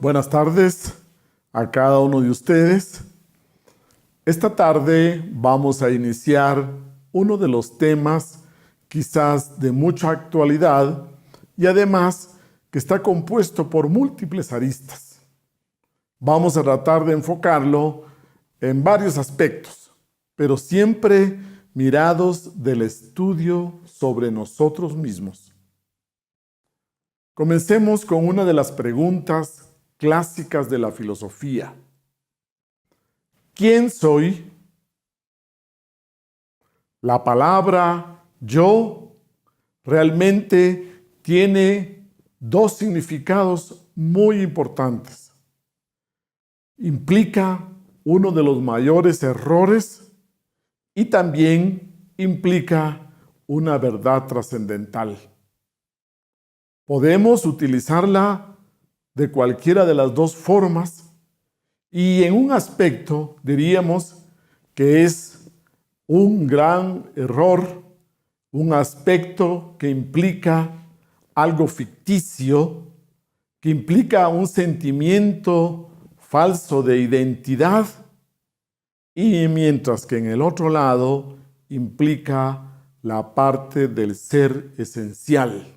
Buenas tardes a cada uno de ustedes. Esta tarde vamos a iniciar uno de los temas quizás de mucha actualidad y además que está compuesto por múltiples aristas. Vamos a tratar de enfocarlo en varios aspectos, pero siempre mirados del estudio sobre nosotros mismos. Comencemos con una de las preguntas clásicas de la filosofía. ¿Quién soy? La palabra yo realmente tiene dos significados muy importantes. Implica uno de los mayores errores y también implica una verdad trascendental. Podemos utilizarla de cualquiera de las dos formas y en un aspecto diríamos que es un gran error, un aspecto que implica algo ficticio, que implica un sentimiento falso de identidad y mientras que en el otro lado implica la parte del ser esencial.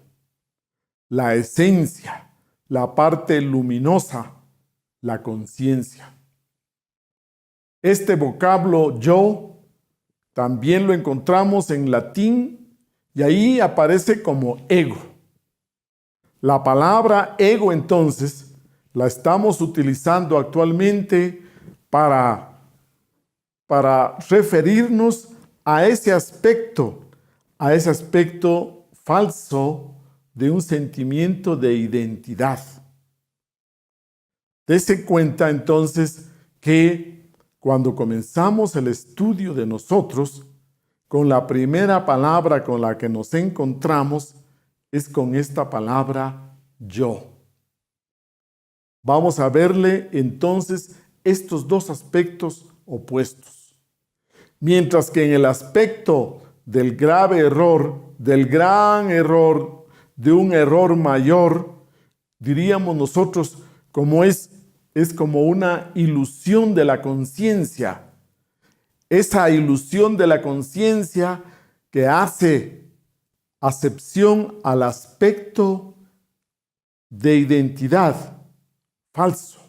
La esencia, la parte luminosa, la conciencia. Este vocablo yo también lo encontramos en latín y ahí aparece como ego. La palabra ego entonces la estamos utilizando actualmente para referirnos a ese aspecto falso de un sentimiento de identidad. Dese cuenta entonces que cuando comenzamos el estudio de nosotros, con la primera palabra con la que nos encontramos es con esta palabra yo. Vamos a verle entonces estos dos aspectos opuestos. Mientras que en el aspecto del grave error, del gran error, de un error mayor, diríamos nosotros, como es como una ilusión de la conciencia. Esa ilusión de la conciencia que hace acepción al aspecto de identidad falso.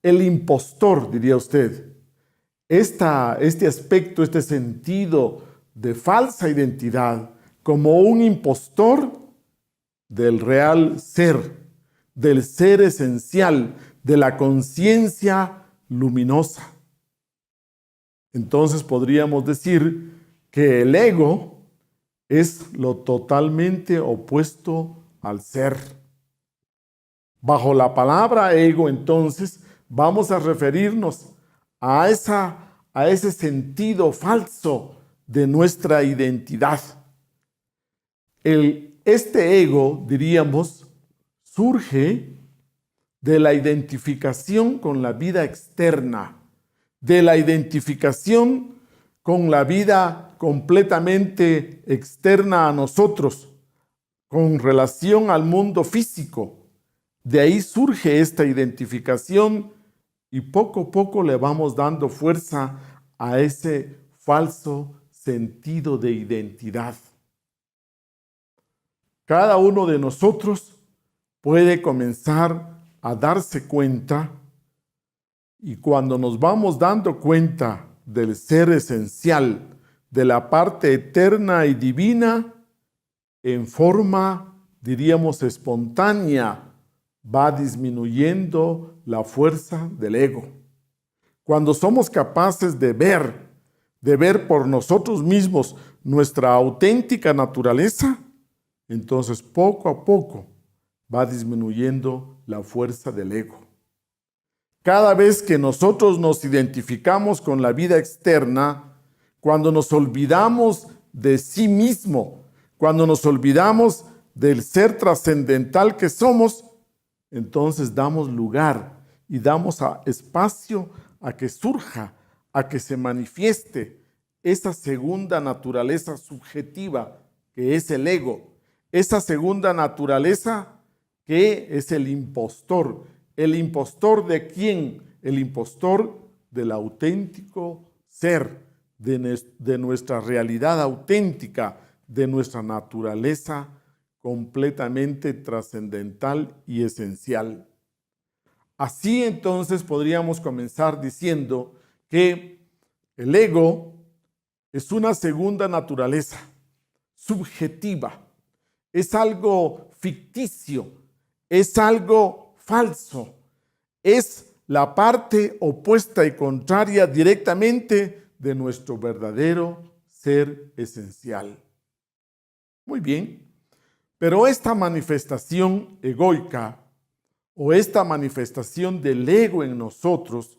El impostor, diría usted. Este aspecto, este sentido de falsa identidad, como un impostor del real ser, del ser esencial, de la conciencia luminosa. Entonces podríamos decir que el ego es lo totalmente opuesto al ser. Bajo la palabra ego, entonces, vamos a referirnos a ese sentido falso de nuestra identidad. Este ego, diríamos, surge de la identificación con la vida externa, de la identificación con la vida completamente externa a nosotros, con relación al mundo físico. De ahí surge esta identificación y poco a poco le vamos dando fuerza a ese falso sentido de identidad. Cada uno de nosotros puede comenzar a darse cuenta y cuando nos vamos dando cuenta del ser esencial, de la parte eterna y divina, en forma, diríamos, espontánea, va disminuyendo la fuerza del ego. Cuando somos capaces de ver por nosotros mismos nuestra auténtica naturaleza, entonces poco a poco va disminuyendo la fuerza del ego. Cada vez que nosotros nos identificamos con la vida externa, cuando nos olvidamos de sí mismo, cuando nos olvidamos del ser trascendental que somos, entonces damos lugar y damos espacio a que surja, a que se manifieste esa segunda naturaleza subjetiva que es el ego, esa segunda naturaleza que es el impostor, ¿El impostor de quién? El impostor del auténtico ser, de nuestra realidad auténtica, de nuestra naturaleza completamente trascendental y esencial. Así entonces podríamos comenzar diciendo que el ego es una segunda naturaleza, subjetiva, es algo ficticio, es algo falso, es la parte opuesta y contraria directamente de nuestro verdadero ser esencial. Muy bien, pero esta manifestación egoica o esta manifestación del ego en nosotros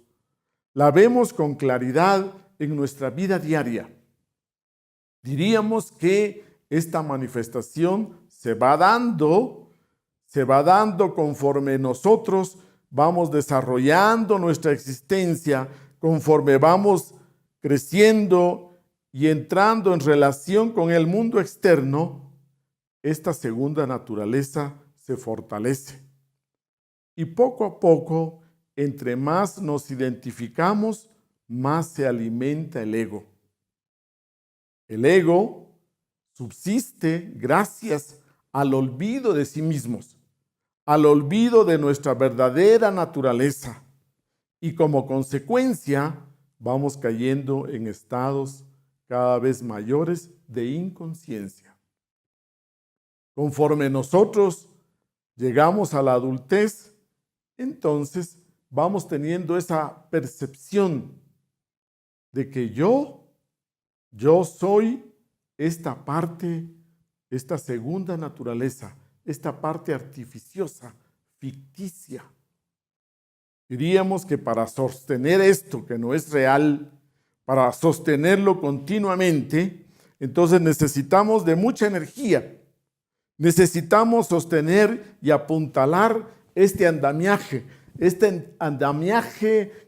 la vemos con claridad en nuestra vida diaria. Diríamos que esta manifestación se va dando conforme nosotros vamos desarrollando nuestra existencia, conforme vamos creciendo y entrando en relación con el mundo externo. Esta segunda naturaleza se fortalece. Y poco a poco, entre más nos identificamos, más se alimenta el ego. El ego subsiste gracias al olvido de sí mismos, al olvido de nuestra verdadera naturaleza. Y como consecuencia, vamos cayendo en estados cada vez mayores de inconsciencia. Conforme nosotros llegamos a la adultez, entonces vamos teniendo esa percepción de que yo soy esta parte, esta segunda naturaleza, esta parte artificiosa, ficticia. Diríamos que para sostener esto que no es real, para sostenerlo continuamente, entonces necesitamos de mucha energía. Necesitamos sostener y apuntalar este andamiaje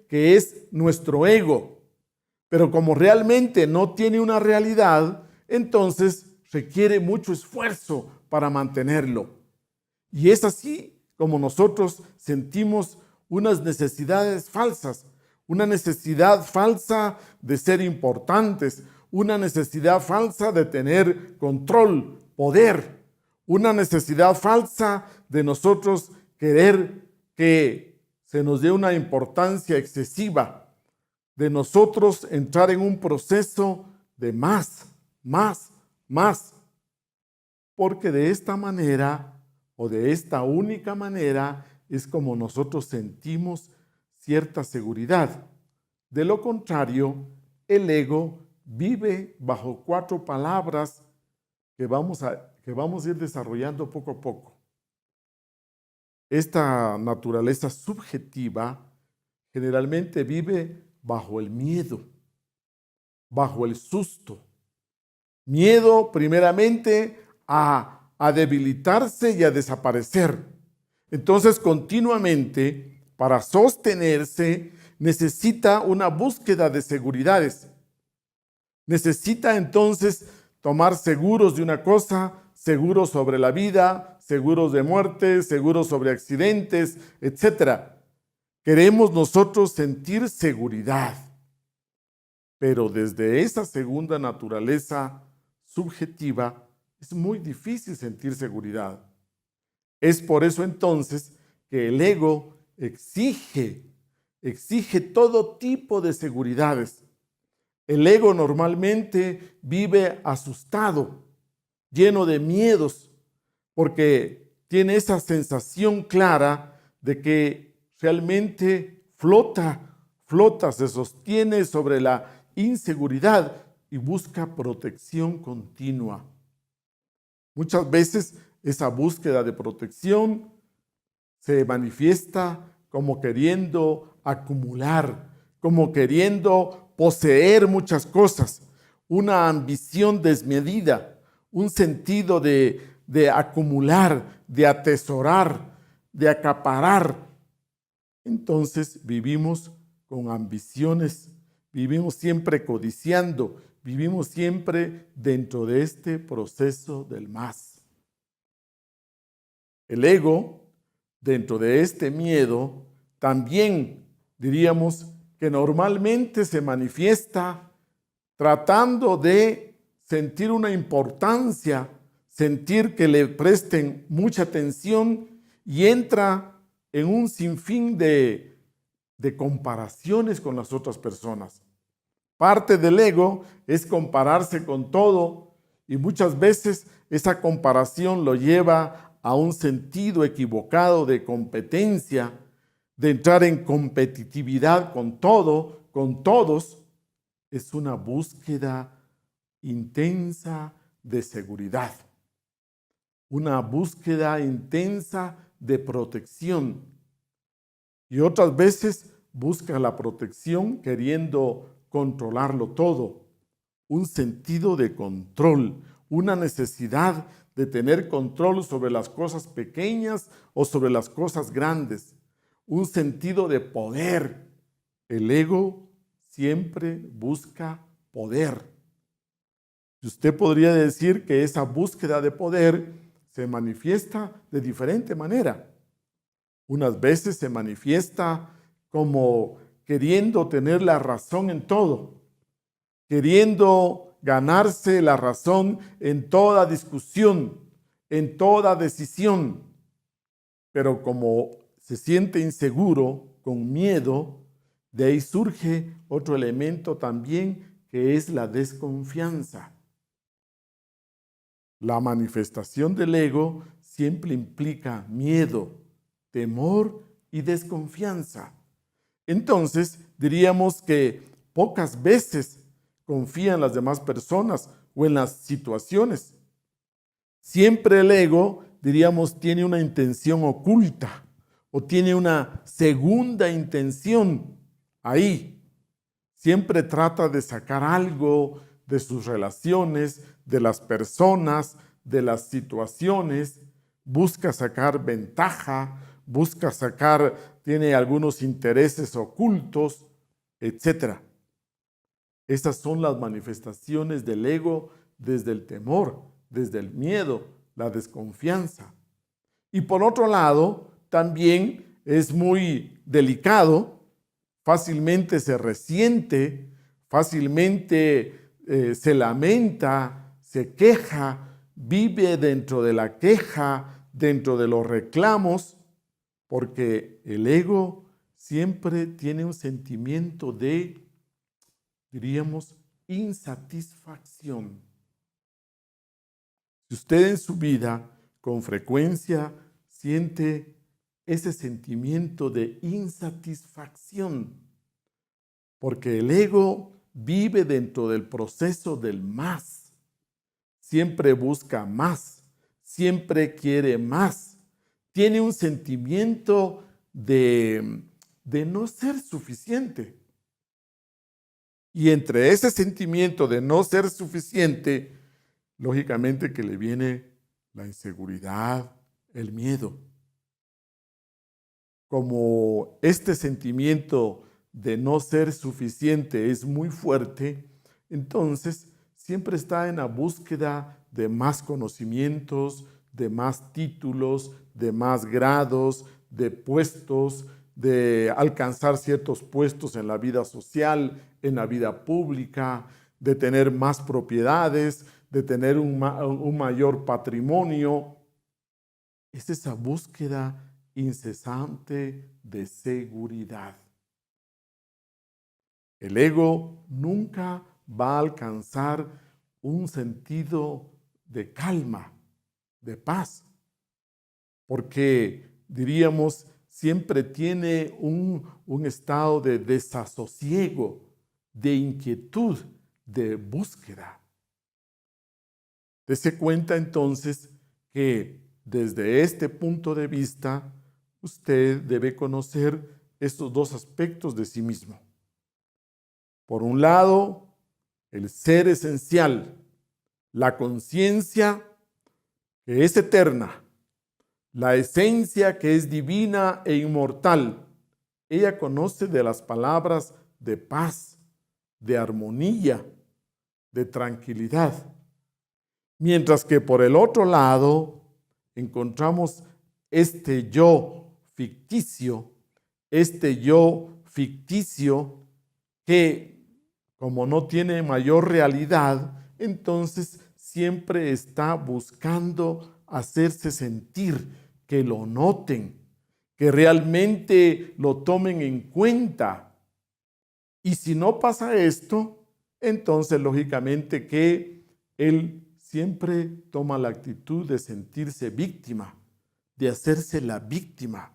que es nuestro ego. Pero como realmente no tiene una realidad, entonces requiere mucho esfuerzo para mantenerlo. Y es así como nosotros sentimos unas necesidades falsas, una necesidad falsa de ser importantes, una necesidad falsa de tener control, poder, una necesidad falsa de nosotros querer que se nos dé una importancia excesiva, de nosotros entrar en un proceso de más, porque de esta manera o de esta única manera es como nosotros sentimos cierta seguridad. De lo contrario, el ego vive bajo 4 palabras que vamos a ir desarrollando poco a poco. Esta naturaleza subjetiva generalmente vive bajo el miedo, bajo el susto. Miedo primeramente a debilitarse y a desaparecer. Entonces, continuamente, para sostenerse, necesita una búsqueda de seguridades. Necesita entonces tomar seguros de una cosa, seguros sobre la vida, seguros de muerte, seguros sobre accidentes, etc. Queremos nosotros sentir seguridad, pero desde esa segunda naturaleza subjetiva es muy difícil sentir seguridad. Es por eso entonces que el ego exige todo tipo de seguridades. El ego normalmente vive asustado, lleno de miedos, porque tiene esa sensación clara de que realmente flota, se sostiene sobre la inseguridad y busca protección continua. Muchas veces esa búsqueda de protección se manifiesta como queriendo acumular, como queriendo poseer muchas cosas, una ambición desmedida, un sentido de acumular, de atesorar, de acaparar. Entonces vivimos con ambiciones, vivimos siempre codiciando, vivimos siempre dentro de este proceso del más. El ego dentro de este miedo, también diríamos que normalmente se manifiesta tratando de sentir una importancia, sentir que le presten mucha atención y entra en un sinfín de comparaciones con las otras personas. Parte del ego es compararse con todo y muchas veces esa comparación lo lleva a un sentido equivocado de competencia, de entrar en competitividad con todo, con todos. Es una búsqueda intensa de seguridad, una búsqueda intensa de protección. Y otras veces busca la protección queriendo controlarlo todo, un sentido de control, una necesidad de tener control sobre las cosas pequeñas o sobre las cosas grandes, un sentido de poder. El ego siempre busca poder. Y usted podría decir que esa búsqueda de poder se manifiesta de diferente manera. Unas veces se manifiesta como queriendo tener la razón en todo, queriendo ganarse la razón en toda discusión, en toda decisión. Pero como se siente inseguro, con miedo, de ahí surge otro elemento también que es la desconfianza. La manifestación del ego siempre implica miedo, temor y desconfianza. Entonces, diríamos que pocas veces confía en las demás personas o en las situaciones. Siempre el ego, diríamos, tiene una intención oculta o tiene una segunda intención ahí. Siempre trata de sacar algo de sus relaciones, de las personas, de las situaciones, busca sacar ventaja, tiene algunos intereses ocultos, etc. Estas son las manifestaciones del ego desde el temor, desde el miedo, la desconfianza. Y por otro lado, también es muy delicado, fácilmente se resiente, fácilmente se lamenta, se queja, vive dentro de la queja, dentro de los reclamos, porque el ego siempre tiene un sentimiento de, diríamos, insatisfacción. Si usted en su vida con frecuencia siente ese sentimiento de insatisfacción, porque el ego vive dentro del proceso del más, siempre busca más, siempre quiere más, tiene un sentimiento de no ser suficiente. Y entre ese sentimiento de no ser suficiente, lógicamente que le viene la inseguridad, el miedo. Como este sentimiento de no ser suficiente es muy fuerte, entonces siempre está en la búsqueda de más conocimientos, de más títulos, de más grados, de puestos, de alcanzar ciertos puestos en la vida social, en la vida pública, de tener más propiedades, de tener un mayor patrimonio. Es esa búsqueda incesante de seguridad. El ego nunca va a alcanzar un sentido de calma, de paz, porque diríamos siempre tiene un estado de desasosiego, de inquietud, de búsqueda. Dese cuenta entonces que desde este punto de vista usted debe conocer estos dos aspectos de sí mismo. Por un lado, el ser esencial, la conciencia que es eterna, la esencia que es divina e inmortal. Ella conoce de las palabras de paz, de armonía, de tranquilidad. Mientras que por el otro lado encontramos este yo ficticio que como no tiene mayor realidad, entonces siempre está buscando hacerse sentir, que lo noten, que realmente lo tomen en cuenta. Y si no pasa esto, entonces lógicamente que él siempre toma la actitud de sentirse víctima, de hacerse la víctima.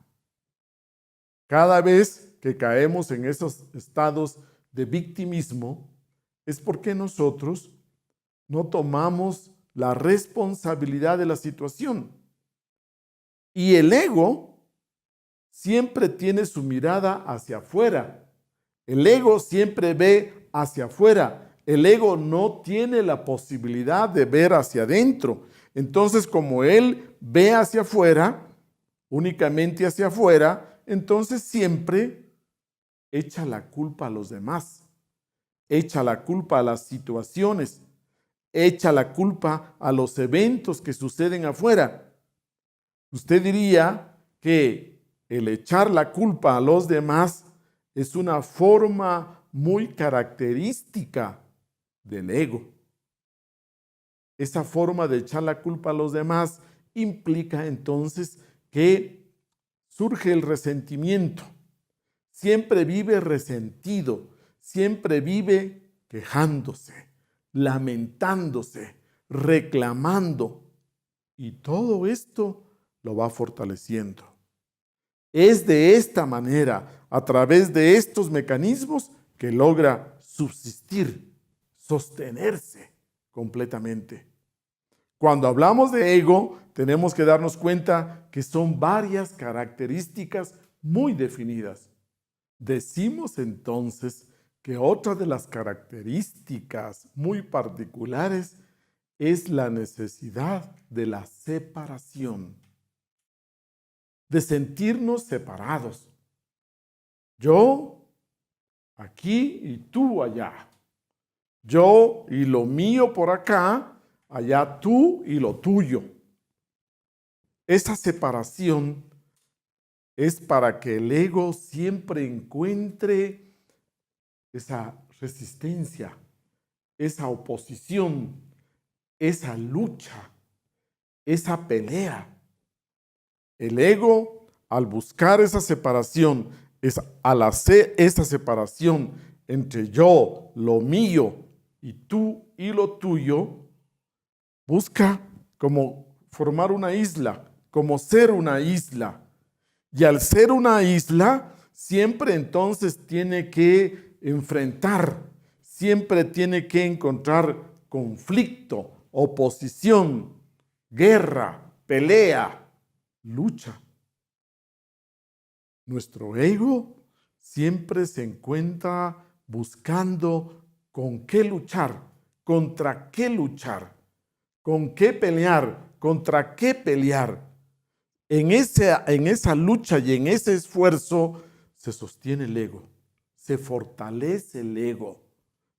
Cada vez que caemos en esos estados de victimismo, es porque nosotros no tomamos la responsabilidad de la situación. Y el ego siempre tiene su mirada hacia afuera. El ego siempre ve hacia afuera. El ego no tiene la posibilidad de ver hacia adentro. Entonces, como él ve hacia afuera, únicamente hacia afuera, entonces siempre echa la culpa a los demás, echa la culpa a las situaciones, echa la culpa a los eventos que suceden afuera. Usted diría que el echar la culpa a los demás es una forma muy característica del ego. Esa forma de echar la culpa a los demás implica entonces que surge el resentimiento. Siempre vive resentido, siempre vive quejándose, lamentándose, reclamando. Y todo esto lo va fortaleciendo. Es de esta manera, a través de estos mecanismos, que logra subsistir, sostenerse completamente. Cuando hablamos de ego, tenemos que darnos cuenta que son varias características muy definidas. Decimos entonces que otra de las características muy particulares es la necesidad de la separación, de sentirnos separados. Yo aquí y tú allá. Yo y lo mío por acá, allá tú y lo tuyo. Esa separación es para que el ego siempre encuentre esa resistencia, esa oposición, esa lucha, esa pelea. El ego, al buscar esa separación, al hacer esa separación entre yo, lo mío, y tú y lo tuyo, busca como formar una isla, como ser una isla. Y al ser una isla, siempre entonces tiene que enfrentar, siempre tiene que encontrar conflicto, oposición, guerra, pelea, lucha. Nuestro ego siempre se encuentra buscando con qué luchar, contra qué luchar, con qué pelear, contra qué pelear. En esa lucha y en ese esfuerzo se sostiene el ego, se fortalece el ego,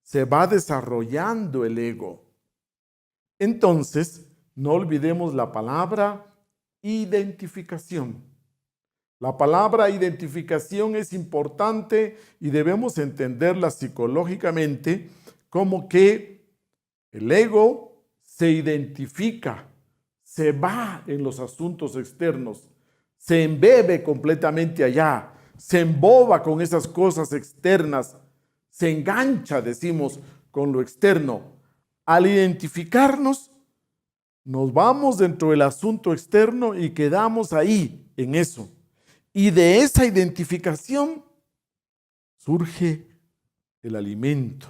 se va desarrollando el ego. Entonces, no olvidemos la palabra identificación. La palabra identificación es importante y debemos entenderla psicológicamente como que el ego se identifica, se va en los asuntos externos, se embebe completamente allá, se emboba con esas cosas externas, se engancha, decimos, con lo externo. Al identificarnos, nos vamos dentro del asunto externo y quedamos ahí, en eso. Y de esa identificación surge el alimento,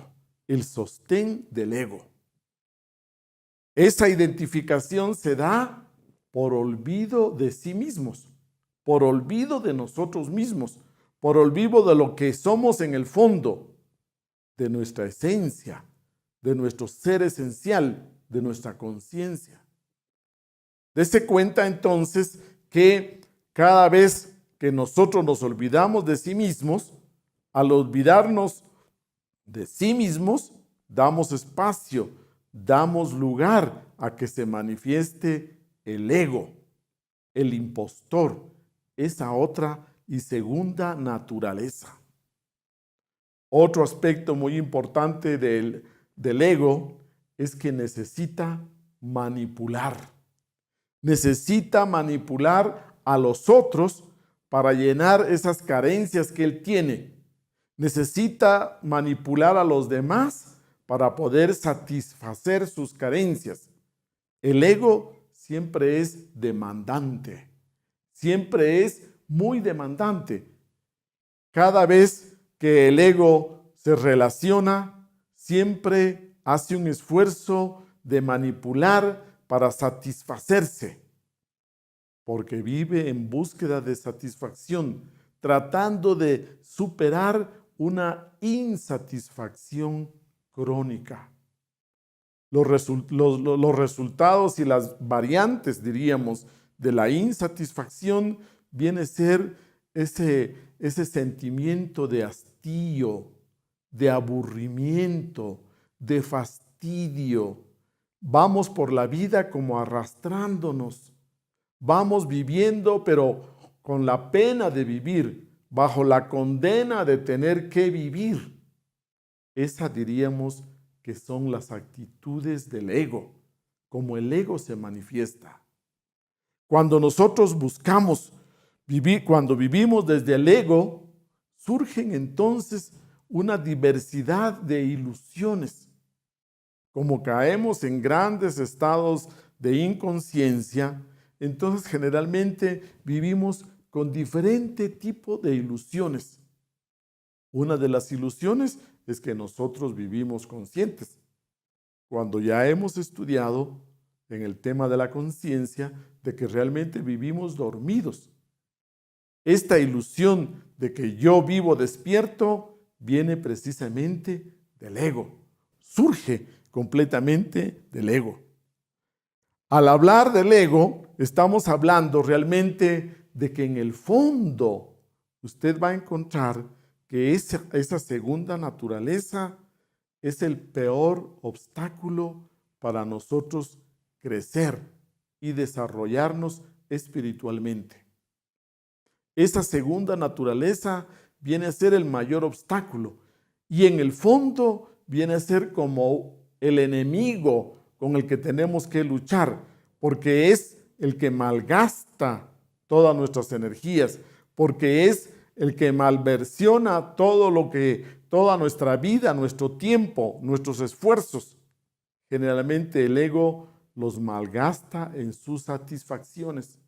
el sostén del ego. Esa identificación se da por olvido de sí mismos, por olvido de nosotros mismos, por olvido de lo que somos en el fondo, de nuestra esencia, de nuestro ser esencial, de nuestra conciencia. Dese cuenta entonces que cada vez que nosotros nos olvidamos de sí mismos, al olvidarnos de sí mismos, damos espacio, damos lugar a que se manifieste el ego, el impostor, esa otra y segunda naturaleza. Otro aspecto muy importante del ego es que necesita manipular. Necesita manipular a los otros para llenar esas carencias que él tiene. Necesita manipular a los demás para poder satisfacer sus carencias. El ego siempre es demandante, siempre es muy demandante. Cada vez que el ego se relaciona, siempre hace un esfuerzo de manipular para satisfacerse, porque vive en búsqueda de satisfacción, tratando de superar una insatisfacción crónica. Los resultados y las variantes, diríamos, de la insatisfacción viene a ser ese sentimiento de hastío, de aburrimiento, de fastidio. Vamos por la vida como arrastrándonos. Vamos viviendo, pero con la pena de vivir, bajo la condena de tener que vivir. Esa diríamos que son las actitudes del ego, como el ego se manifiesta. Cuando nosotros buscamos vivir, cuando vivimos desde el ego, surgen entonces una diversidad de ilusiones. Como caemos en grandes estados de inconsciencia, entonces generalmente vivimos con diferente tipo de ilusiones. Una de las ilusiones es que nosotros vivimos conscientes. Cuando ya hemos estudiado en el tema de la conciencia de que realmente vivimos dormidos. Esta ilusión de que yo vivo despierto viene precisamente del ego. Surge completamente del ego. Al hablar del ego, estamos hablando realmente de que en el fondo usted va a encontrar que esa segunda naturaleza es el peor obstáculo para nosotros crecer y desarrollarnos espiritualmente. Esa segunda naturaleza viene a ser el mayor obstáculo y en el fondo viene a ser como el enemigo con el que tenemos que luchar, porque es el que malgasta todas nuestras energías, porque es el que malversiona toda nuestra vida, nuestro tiempo, nuestros esfuerzos. Generalmente el ego los malgasta en sus satisfacciones.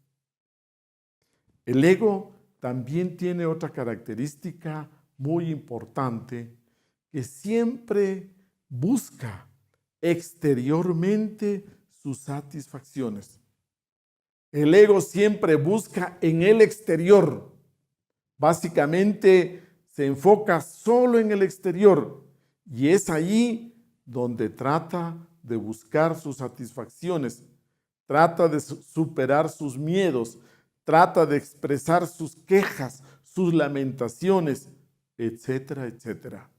El ego también tiene otra característica muy importante, que siempre busca exteriormente sus satisfacciones. El ego siempre busca en el exterior. Básicamente se enfoca solo en el exterior y es allí donde trata de buscar sus satisfacciones, trata de superar sus miedos, trata de expresar sus quejas, sus lamentaciones, etcétera, etcétera.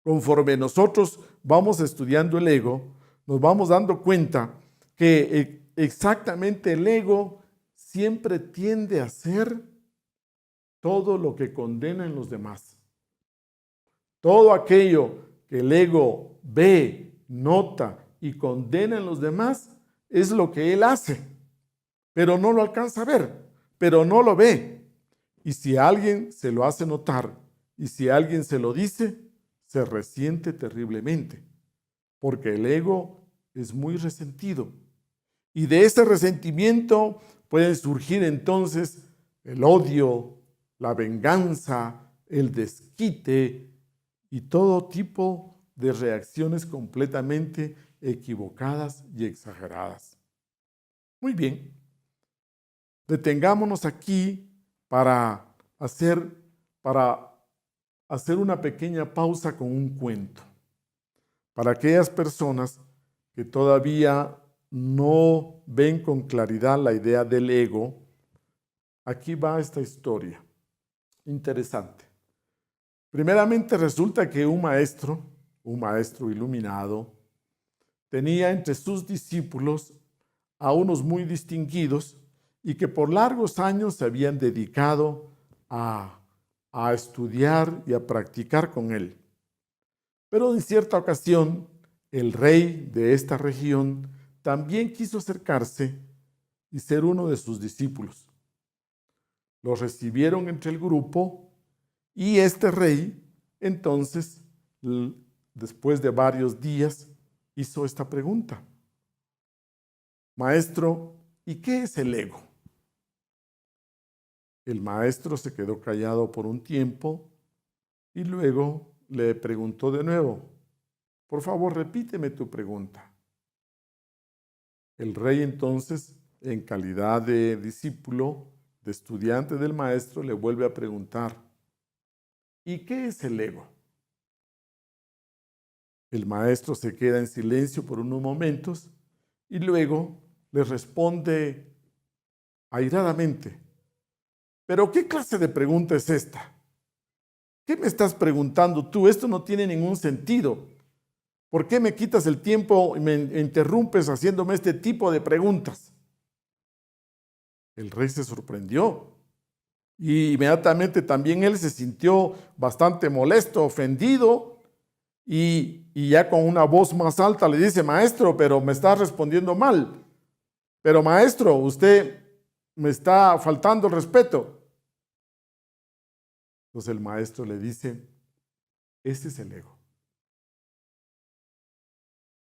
Conforme nosotros vamos estudiando el ego, nos vamos dando cuenta que exactamente el ego siempre tiende a hacer todo lo que condena en los demás. Todo aquello que el ego ve, nota y condena en los demás es lo que él hace, pero no lo alcanza a ver, pero no lo ve. Y si alguien se lo hace notar y si alguien se lo dice, se resiente terriblemente, porque el ego es muy resentido. Y de ese resentimiento pueden surgir entonces el odio, la venganza, el desquite y todo tipo de reacciones completamente equivocadas y exageradas. Muy bien, detengámonos aquí para hacer una pequeña pausa con un cuento. Para aquellas personas que todavía no ven con claridad la idea del ego, aquí va esta historia. Interesante. Primeramente resulta que un maestro iluminado, tenía entre sus discípulos a unos muy distinguidos y que por largos años se habían dedicado a estudiar y a practicar con él. Pero en cierta ocasión, el rey de esta región también quiso acercarse y ser uno de sus discípulos. Lo recibieron entre el grupo y este rey, entonces, después de varios días, hizo esta pregunta: Maestro, ¿y qué es el ego? El maestro se quedó callado por un tiempo y luego le preguntó de nuevo: por favor, repíteme tu pregunta. El rey entonces, en calidad de discípulo, de estudiante del maestro, le vuelve a preguntar: ¿y qué es el ego? El maestro se queda en silencio por unos momentos y luego le responde airadamente: ¿pero qué clase de pregunta es esta? ¿Qué me estás preguntando tú? Esto no tiene ningún sentido. ¿Por qué me quitas el tiempo y me interrumpes haciéndome este tipo de preguntas? El rey se sorprendió y inmediatamente también él se sintió bastante molesto, ofendido, y ya con una voz más alta le dice: maestro, pero me está respondiendo mal. Pero maestro, usted me está faltando el respeto. Entonces el maestro le dice: ese es el ego.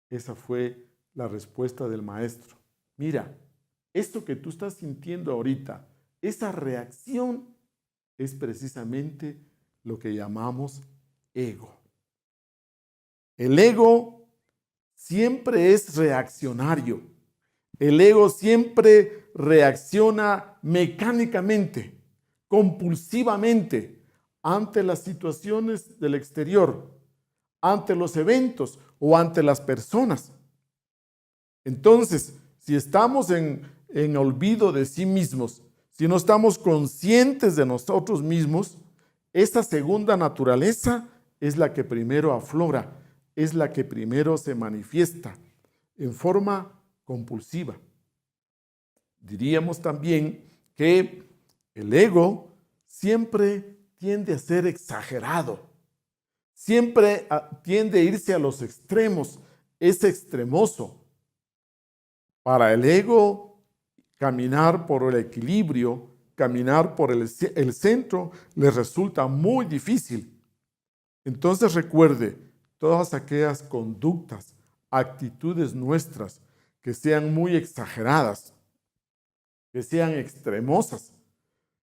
Esa fue la respuesta del maestro. Mira, esto que tú estás sintiendo ahorita, esa reacción es precisamente lo que llamamos ego. El ego siempre es reaccionario. El ego siempre reacciona mecánicamente, compulsivamente, ante las situaciones del exterior, ante los eventos o ante las personas. Entonces, si estamos en olvido de sí mismos, si no estamos conscientes de nosotros mismos, esa segunda naturaleza es la que primero aflora, es la que primero se manifiesta en forma compulsiva. Diríamos también que el ego siempre tiende a ser exagerado, siempre tiende a irse a los extremos, es extremoso. Para el ego, caminar por el equilibrio, caminar por el centro, le resulta muy difícil. Entonces recuerde, todas aquellas conductas, actitudes nuestras que sean muy exageradas, que sean extremosas,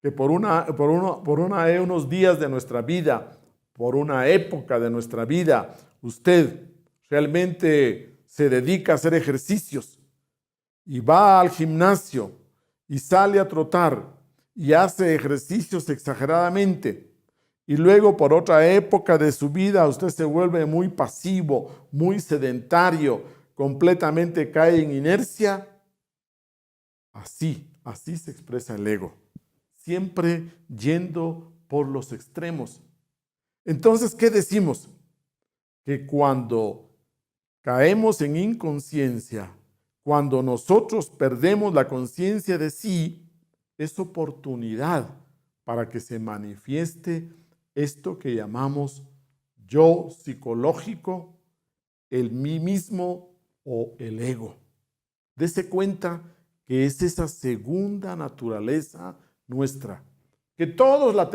que por unos días de nuestra vida, por una época de nuestra vida, usted realmente se dedica a hacer ejercicios y va al gimnasio y sale a trotar y hace ejercicios exageradamente, y luego por otra época de su vida usted se vuelve muy pasivo, muy sedentario, completamente cae en inercia. Así se expresa el ego, siempre yendo por los extremos. Entonces, ¿qué decimos? Que cuando caemos en inconsciencia, cuando nosotros perdemos la conciencia de sí, es oportunidad para que se manifieste esto que llamamos yo psicológico, el mí mismo o el ego. Dese cuenta que es esa segunda naturaleza nuestra, que todos la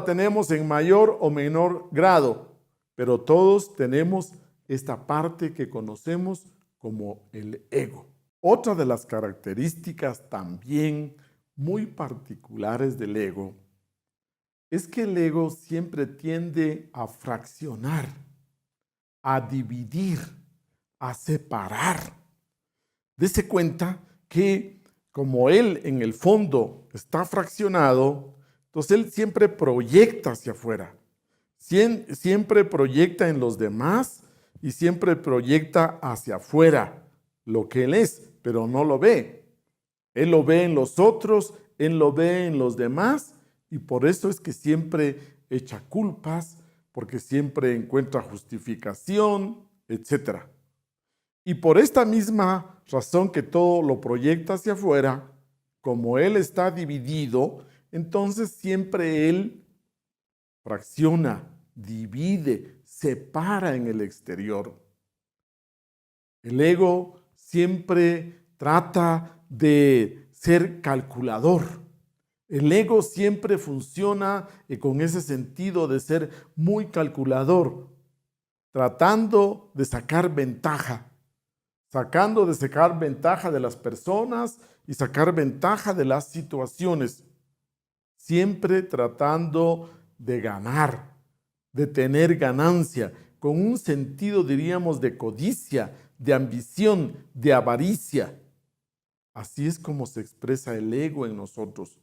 tenemos en mayor o menor grado, pero todos tenemos esta parte que conocemos como el ego. Otra de las características también muy particulares del ego es que el ego siempre tiende a fraccionar, a dividir, a separar. Dese cuenta que como él en el fondo está fraccionado, entonces él siempre proyecta hacia afuera, siempre proyecta en los demás y siempre proyecta hacia afuera lo que él es, pero no lo ve. Él lo ve en los otros, él lo ve en los demás, y por eso es que siempre echa culpas, porque siempre encuentra justificación, etc. Y por esta misma razón que todo lo proyecta hacia afuera, como él está dividido, entonces siempre él fracciona, divide, separa en el exterior. El ego siempre trata de ser calculador. El ego siempre funciona con ese sentido de ser muy calculador, tratando de sacar ventaja, de las personas y sacar ventaja de las situaciones, siempre tratando de ganar, de tener ganancia, con un sentido, diríamos, de codicia, de ambición, de avaricia. Así es como se expresa el ego en nosotros.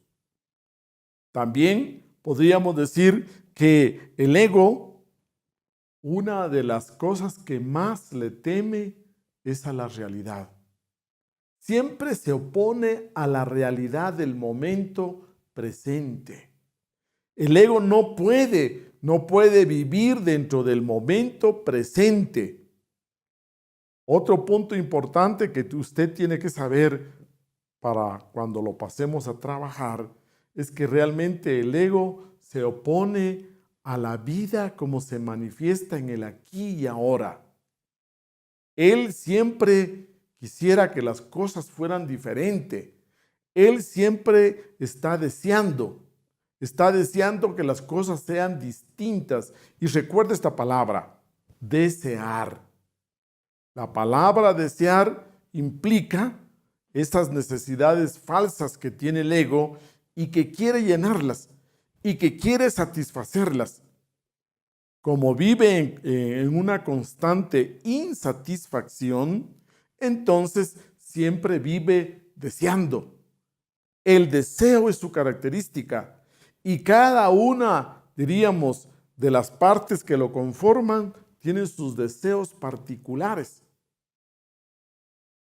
También podríamos decir que el ego, una de las cosas que más le teme es a la realidad. Siempre se opone a la realidad del momento presente. El ego no puede vivir dentro del momento presente. Otro punto importante que usted tiene que saber para cuando lo pasemos a trabajar es que realmente el ego se opone a la vida como se manifiesta en el aquí y ahora. Él siempre quisiera que las cosas fueran diferentes. Él siempre está deseando que las cosas sean distintas. Y recuerda esta palabra, desear. La palabra desear implica esas necesidades falsas que tiene el ego y que quiere llenarlas y que quiere satisfacerlas. Como vive en una constante insatisfacción, entonces siempre vive deseando. El deseo es su característica y cada una, diríamos, de las partes que lo conforman tienen sus deseos particulares.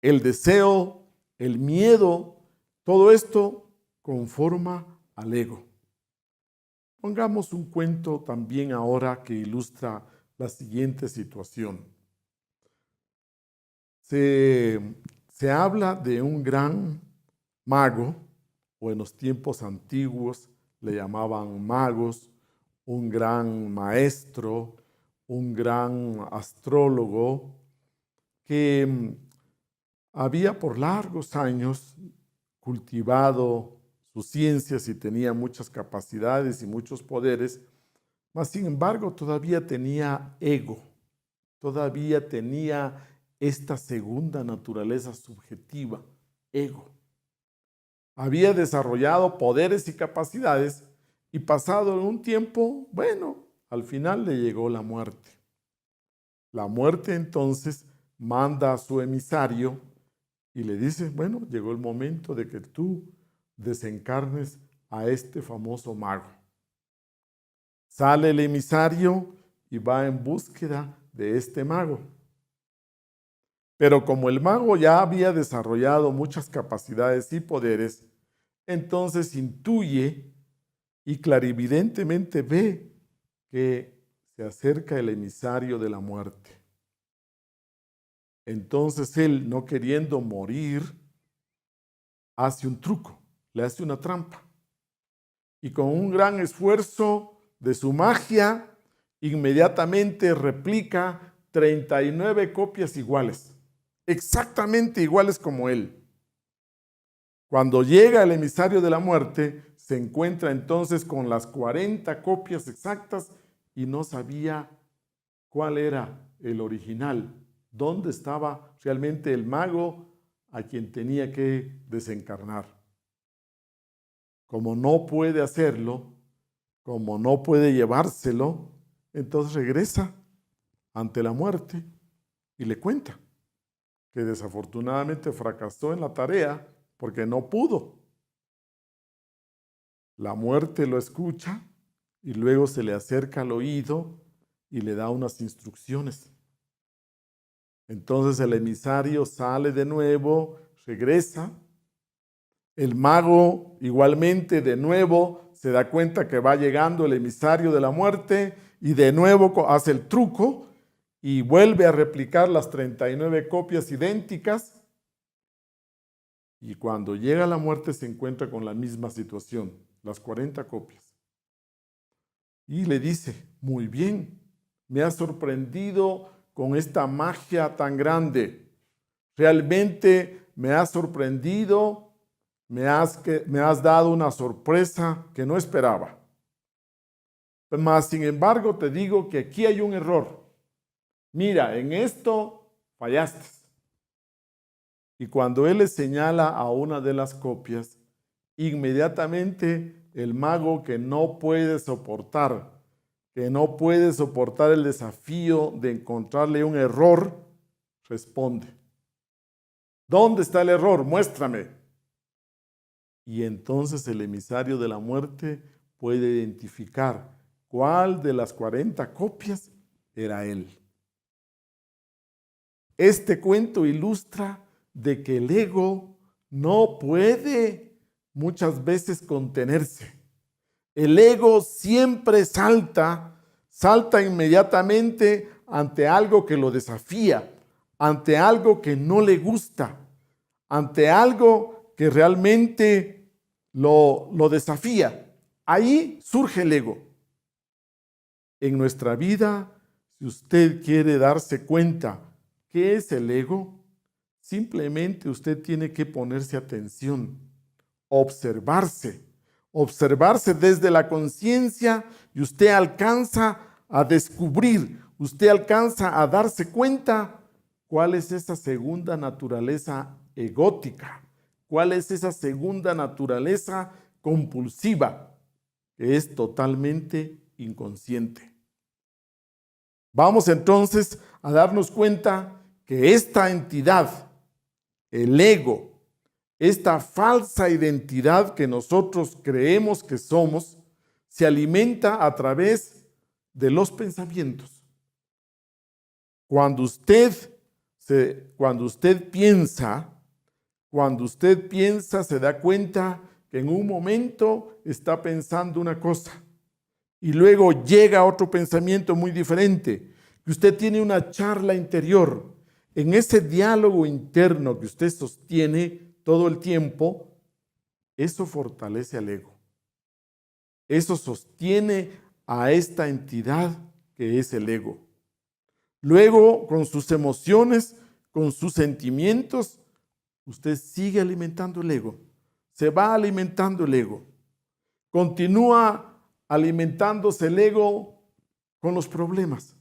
El deseo, el miedo, todo esto conforma al ego. Pongamos un cuento también ahora que ilustra la siguiente situación. Se habla de un gran mago, o en los tiempos antiguos le llamaban magos, un gran maestro, un gran astrólogo, que había por largos años cultivado sus ciencias y tenía muchas capacidades y muchos poderes, mas sin embargo todavía tenía ego, todavía tenía esta segunda naturaleza subjetiva, ego. Había desarrollado poderes y capacidades y pasado un tiempo, bueno, al final le llegó la muerte. La muerte entonces manda a su emisario y le dice, bueno, llegó el momento de que tú desencarnes a este famoso mago. Sale el emisario y va en búsqueda de este mago. Pero como el mago ya había desarrollado muchas capacidades y poderes, entonces intuye y clarividentemente ve que se acerca el emisario de la muerte. Entonces él, no queriendo morir, hace un truco, le hace una trampa. Y con un gran esfuerzo de su magia, inmediatamente replica 39 copias iguales, exactamente iguales como él. Cuando llega el emisario de la muerte, se encuentra entonces con las 40 copias exactas y no sabía cuál era el original, dónde estaba realmente el mago a quien tenía que desencarnar. Como no puede hacerlo, como no puede llevárselo, entonces regresa ante la muerte y le cuenta que desafortunadamente fracasó en la tarea porque no pudo. La muerte lo escucha y luego se le acerca al oído y le da unas instrucciones. Entonces el emisario sale de nuevo, regresa. El mago igualmente de nuevo se da cuenta que va llegando el emisario de la muerte y de nuevo hace el truco y vuelve a replicar las 39 copias idénticas Y cuando llega la muerte se encuentra con la misma situación, las 40 copias. Y le dice, muy bien, me has sorprendido con esta magia tan grande. Realmente me has sorprendido, me has dado una sorpresa que no esperaba. Mas, sin embargo, te digo que aquí hay un error. Mira, en esto fallaste. Y cuando él le señala a una de las copias, inmediatamente el mago, que no puede soportar el desafío de encontrarle un error, responde, ¿dónde está el error? Muéstrame. Y entonces el emisario de la muerte puede identificar cuál de las 40 copias era él. Este cuento ilustra de que el ego no puede muchas veces contenerse. El ego siempre salta inmediatamente ante algo que lo desafía, ante algo que no le gusta, ante algo que realmente lo desafía. Ahí surge el ego. En nuestra vida, si usted quiere darse cuenta qué es el ego, simplemente usted tiene que ponerse atención, observarse desde la conciencia, y usted alcanza a descubrir, usted alcanza a darse cuenta cuál es esa segunda naturaleza egótica, cuál es esa segunda naturaleza compulsiva, que es totalmente inconsciente. Vamos entonces a darnos cuenta que esta entidad, el ego, esta falsa identidad que nosotros creemos que somos, se alimenta a través de los pensamientos. Cuando usted piensa, se da cuenta que en un momento está pensando una cosa y luego llega otro pensamiento muy diferente, que usted tiene una charla interior. En ese diálogo interno que usted sostiene todo el tiempo, eso fortalece al ego. Eso sostiene a esta entidad que es el ego. Luego, con sus emociones, con sus sentimientos, usted sigue alimentando el ego. Se va alimentando el ego. Continúa alimentándose el ego con los problemas.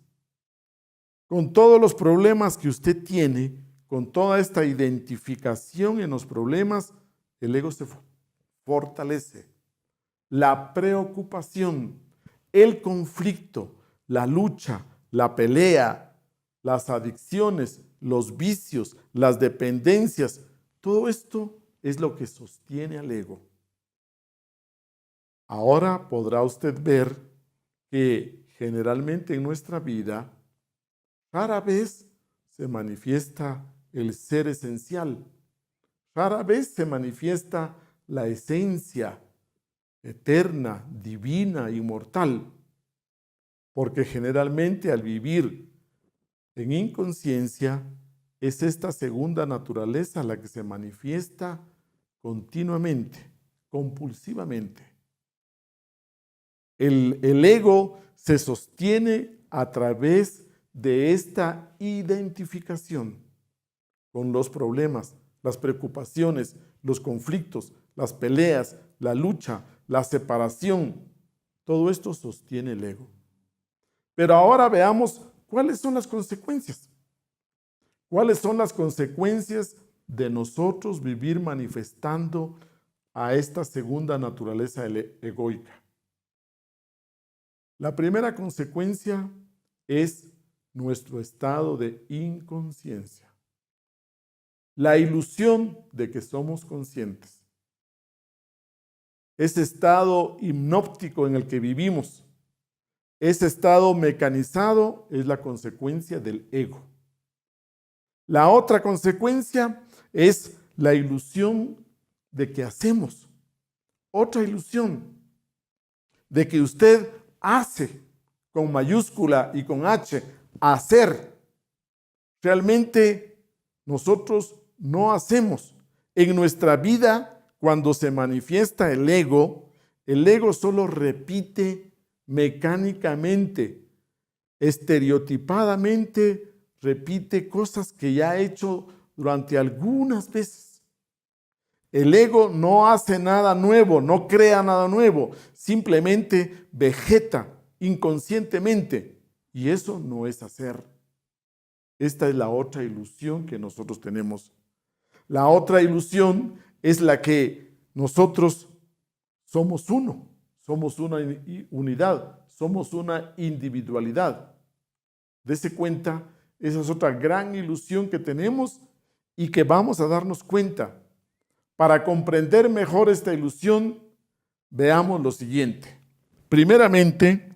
Con todos los problemas que usted tiene, con toda esta identificación en los problemas, el ego se fortalece. La preocupación, el conflicto, la lucha, la pelea, las adicciones, los vicios, las dependencias, todo esto es lo que sostiene al ego. Ahora podrá usted ver que generalmente en nuestra vida rara vez se manifiesta el ser esencial, rara vez se manifiesta la esencia eterna, divina, inmortal, porque generalmente al vivir en inconsciencia es esta segunda naturaleza la que se manifiesta continuamente, compulsivamente. El ego se sostiene a través de esta identificación con los problemas, las preocupaciones, los conflictos, las peleas, la lucha, la separación. Todo esto sostiene el ego. Pero ahora veamos cuáles son las consecuencias. ¿Cuáles son las consecuencias de nosotros vivir manifestando a esta segunda naturaleza egoica? La primera consecuencia es nuestro estado de inconsciencia. La ilusión de que somos conscientes. Ese estado hipnóptico en el que vivimos, ese estado mecanizado es la consecuencia del ego. La otra consecuencia es la ilusión de que hacemos. Otra ilusión de que usted hace, con mayúscula y con H, hacer. Realmente nosotros no hacemos. En nuestra vida, cuando se manifiesta el ego solo repite mecánicamente, estereotipadamente, repite cosas que ya ha hecho durante algunas veces. El ego no hace nada nuevo, no crea nada nuevo, simplemente vegeta inconscientemente. Y eso no es hacer. Esta es la otra ilusión que nosotros tenemos. La otra ilusión es la que nosotros somos uno, somos una unidad, somos una individualidad. Dese cuenta, esa es otra gran ilusión que tenemos y que vamos a darnos cuenta. Para comprender mejor esta ilusión, veamos lo siguiente. Primeramente,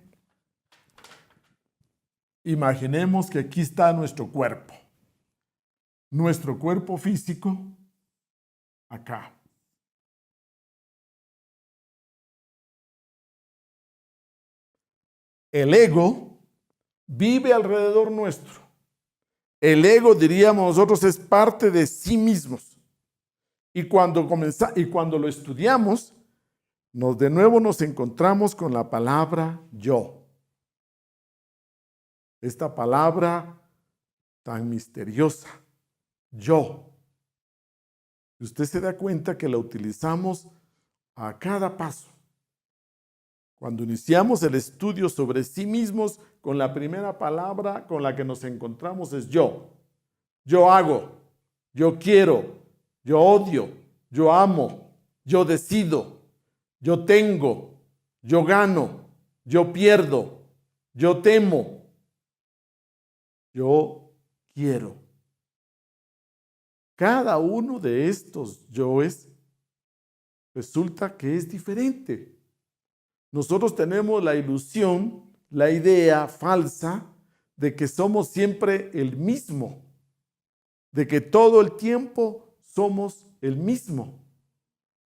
imaginemos que aquí está nuestro cuerpo físico, acá. El ego vive alrededor nuestro. El ego, diríamos nosotros, es parte de sí mismos. Y cuando lo estudiamos, de nuevo nos encontramos con la palabra yo. Esta palabra tan misteriosa, yo. Usted se da cuenta que la utilizamos a cada paso. Cuando iniciamos el estudio sobre sí mismos, con la primera palabra con la que nos encontramos es yo. Yo hago, yo quiero, yo odio, yo amo, yo decido, yo tengo, yo gano, yo pierdo, yo temo, yo quiero. Cada uno de estos yoes resulta que es diferente. Nosotros tenemos la ilusión, la idea falsa de que somos siempre el mismo, de que todo el tiempo somos el mismo,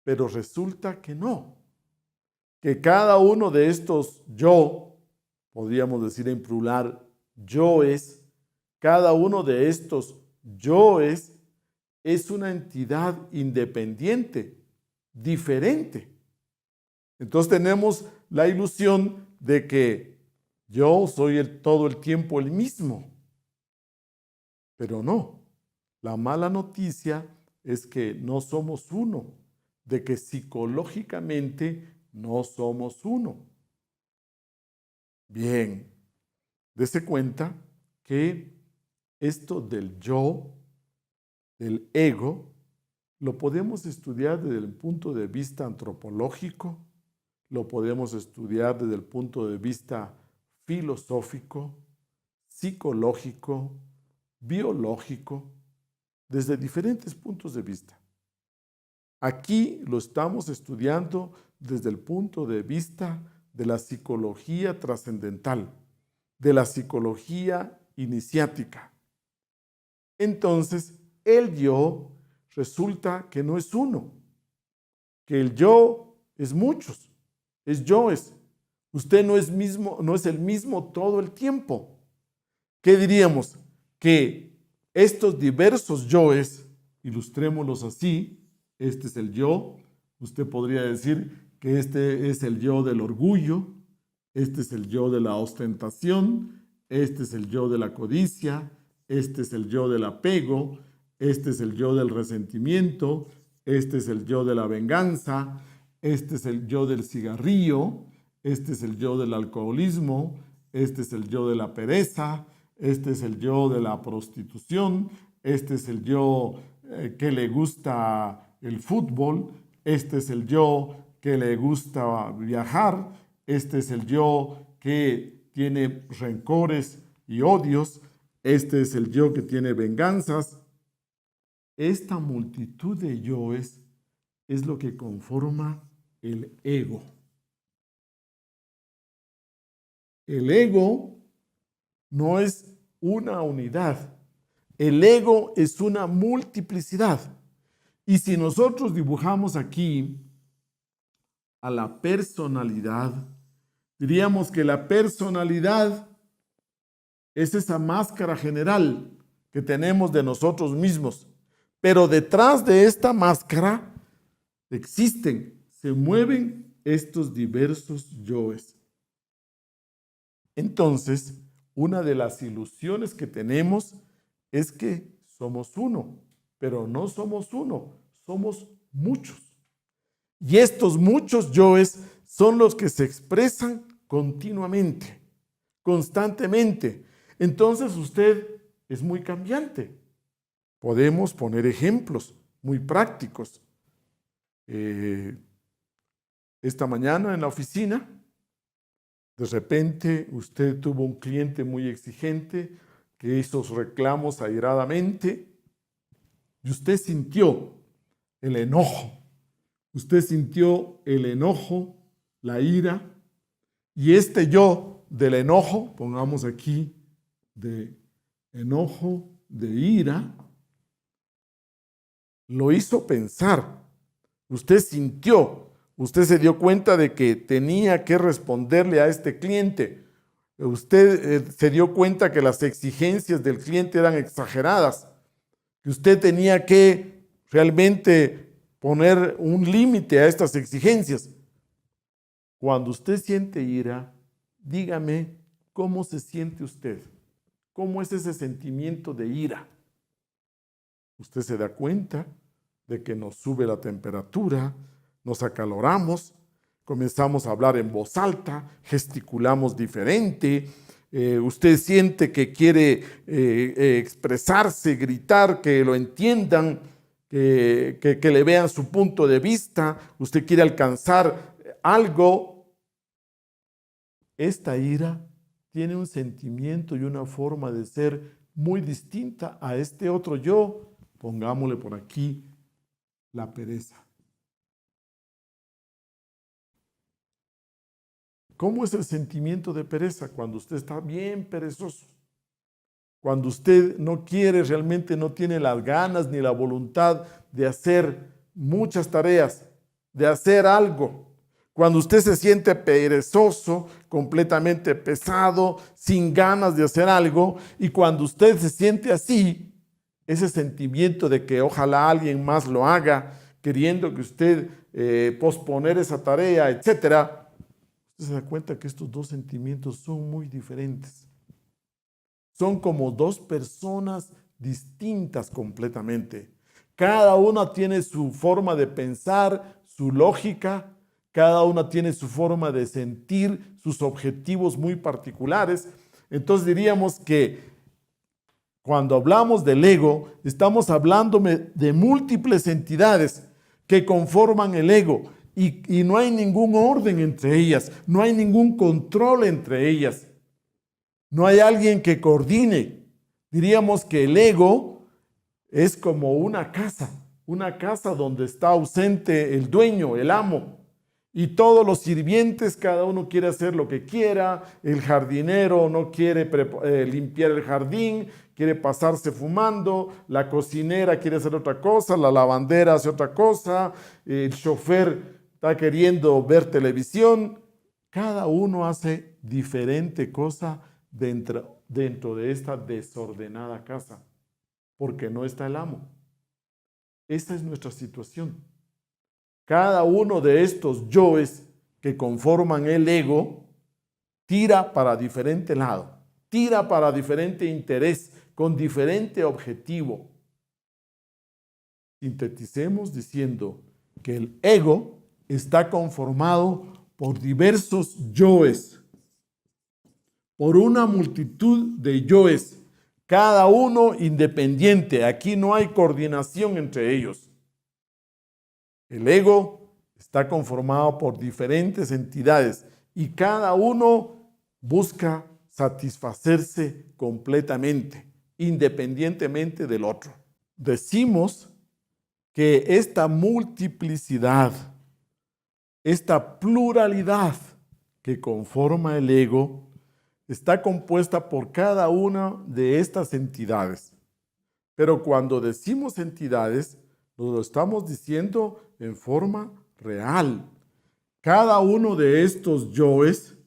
pero resulta que no, que cada uno de estos yo, podríamos decir en plural, yoes, cada uno de estos yoes es una entidad independiente, diferente. Entonces tenemos la ilusión de que yo soy todo el tiempo el mismo, pero no. La mala noticia es que no somos uno, de que psicológicamente no somos uno. Bien, dése cuenta que esto del yo, del ego, lo podemos estudiar desde el punto de vista antropológico, lo podemos estudiar desde el punto de vista filosófico, psicológico, biológico, desde diferentes puntos de vista. Aquí lo estamos estudiando desde el punto de vista de la psicología trascendental, de la psicología iniciática. Entonces, el yo resulta que no es uno, que el yo es muchos, es yoes. Usted no es el mismo todo el tiempo. ¿Qué diríamos? Que estos diversos yoes, ilustrémoslos así, este es el yo, usted podría decir que este es el yo del orgullo, este es el yo de la ostentación, este es el yo de la codicia, este es el yo del apego, este es el yo del resentimiento, este es el yo de la venganza, este es el yo del cigarrillo, este es el yo del alcoholismo, este es el yo de la pereza, este es el yo de la prostitución, este es el yo que le gusta el fútbol, este es el yo que le gusta viajar, este es el yo que tiene rencores y odios, este es el yo que tiene venganzas. Esta multitud de yoes es lo que conforma el ego. El ego no es una unidad. El ego es una multiplicidad. Y si nosotros dibujamos aquí a la personalidad, diríamos que la personalidad es esa máscara general que tenemos de nosotros mismos. Pero detrás de esta máscara se mueven estos diversos yoes. Entonces, una de las ilusiones que tenemos es que somos uno, pero no somos uno, somos muchos. Y estos muchos yoes son los que se expresan continuamente, constantemente. Entonces usted es muy cambiante. Podemos poner ejemplos muy prácticos. Esta mañana en la oficina, de repente usted tuvo un cliente muy exigente que hizo reclamos airadamente y usted sintió el enojo. Usted sintió el enojo, la ira, y este yo del enojo, pongamos aquí de enojo, de ira, lo hizo pensar. Usted sintió, usted se dio cuenta de que tenía que responderle a este cliente. Usted se dio cuenta que las exigencias del cliente eran exageradas, que usted tenía que realmente poner un límite a estas exigencias. Cuando usted siente ira, dígame cómo se siente usted. ¿Cómo es ese sentimiento de ira? Usted se da cuenta de que nos sube la temperatura, nos acaloramos, comenzamos a hablar en voz alta, gesticulamos diferente, usted siente que quiere expresarse, gritar, que lo entiendan, que le vean su punto de vista, usted quiere alcanzar algo. Esta ira tiene un sentimiento y una forma de ser muy distinta a este otro yo. Pongámosle por aquí la pereza. ¿Cómo es el sentimiento de pereza? Cuando usted está bien perezoso. Cuando usted no quiere, realmente no tiene las ganas ni la voluntad de hacer muchas tareas, de hacer algo. Cuando usted se siente perezoso, completamente pesado, sin ganas de hacer algo, y cuando usted se siente así, ese sentimiento de que ojalá alguien más lo haga, queriendo que usted posponer esa tarea, etcétera, usted se da cuenta que estos dos sentimientos son muy diferentes. Son como dos personas distintas completamente. Cada una tiene su forma de pensar, su lógica, cada una tiene su forma de sentir, sus objetivos muy particulares. Entonces diríamos que cuando hablamos del ego, estamos hablando de múltiples entidades que conforman el ego y no hay ningún orden entre ellas, no hay ningún control entre ellas. No hay alguien que coordine. Diríamos que el ego es como una casa donde está ausente el dueño, el amo. Y todos los sirvientes, cada uno quiere hacer lo que quiera. El jardinero no quiere limpiar el jardín, quiere pasarse fumando. La cocinera quiere hacer otra cosa, la lavandera hace otra cosa. El chofer está queriendo ver televisión. Cada uno hace diferente cosa dentro de esta desordenada casa, porque no está el amo. Esta es nuestra situación. Cada uno de estos yoes que conforman el ego tira para diferente lado, tira para diferente interés, con diferente objetivo. Sinteticemos diciendo que el ego está conformado por diversos yoes, por una multitud de yoes, cada uno independiente. Aquí no hay coordinación entre ellos. El ego está conformado por diferentes entidades y cada uno busca satisfacerse completamente, independientemente del otro. Decimos que esta multiplicidad, esta pluralidad que conforma el ego, está compuesta por cada una de estas entidades. Pero cuando decimos entidades, nos lo estamos diciendo en forma real. Cada uno de estos yoes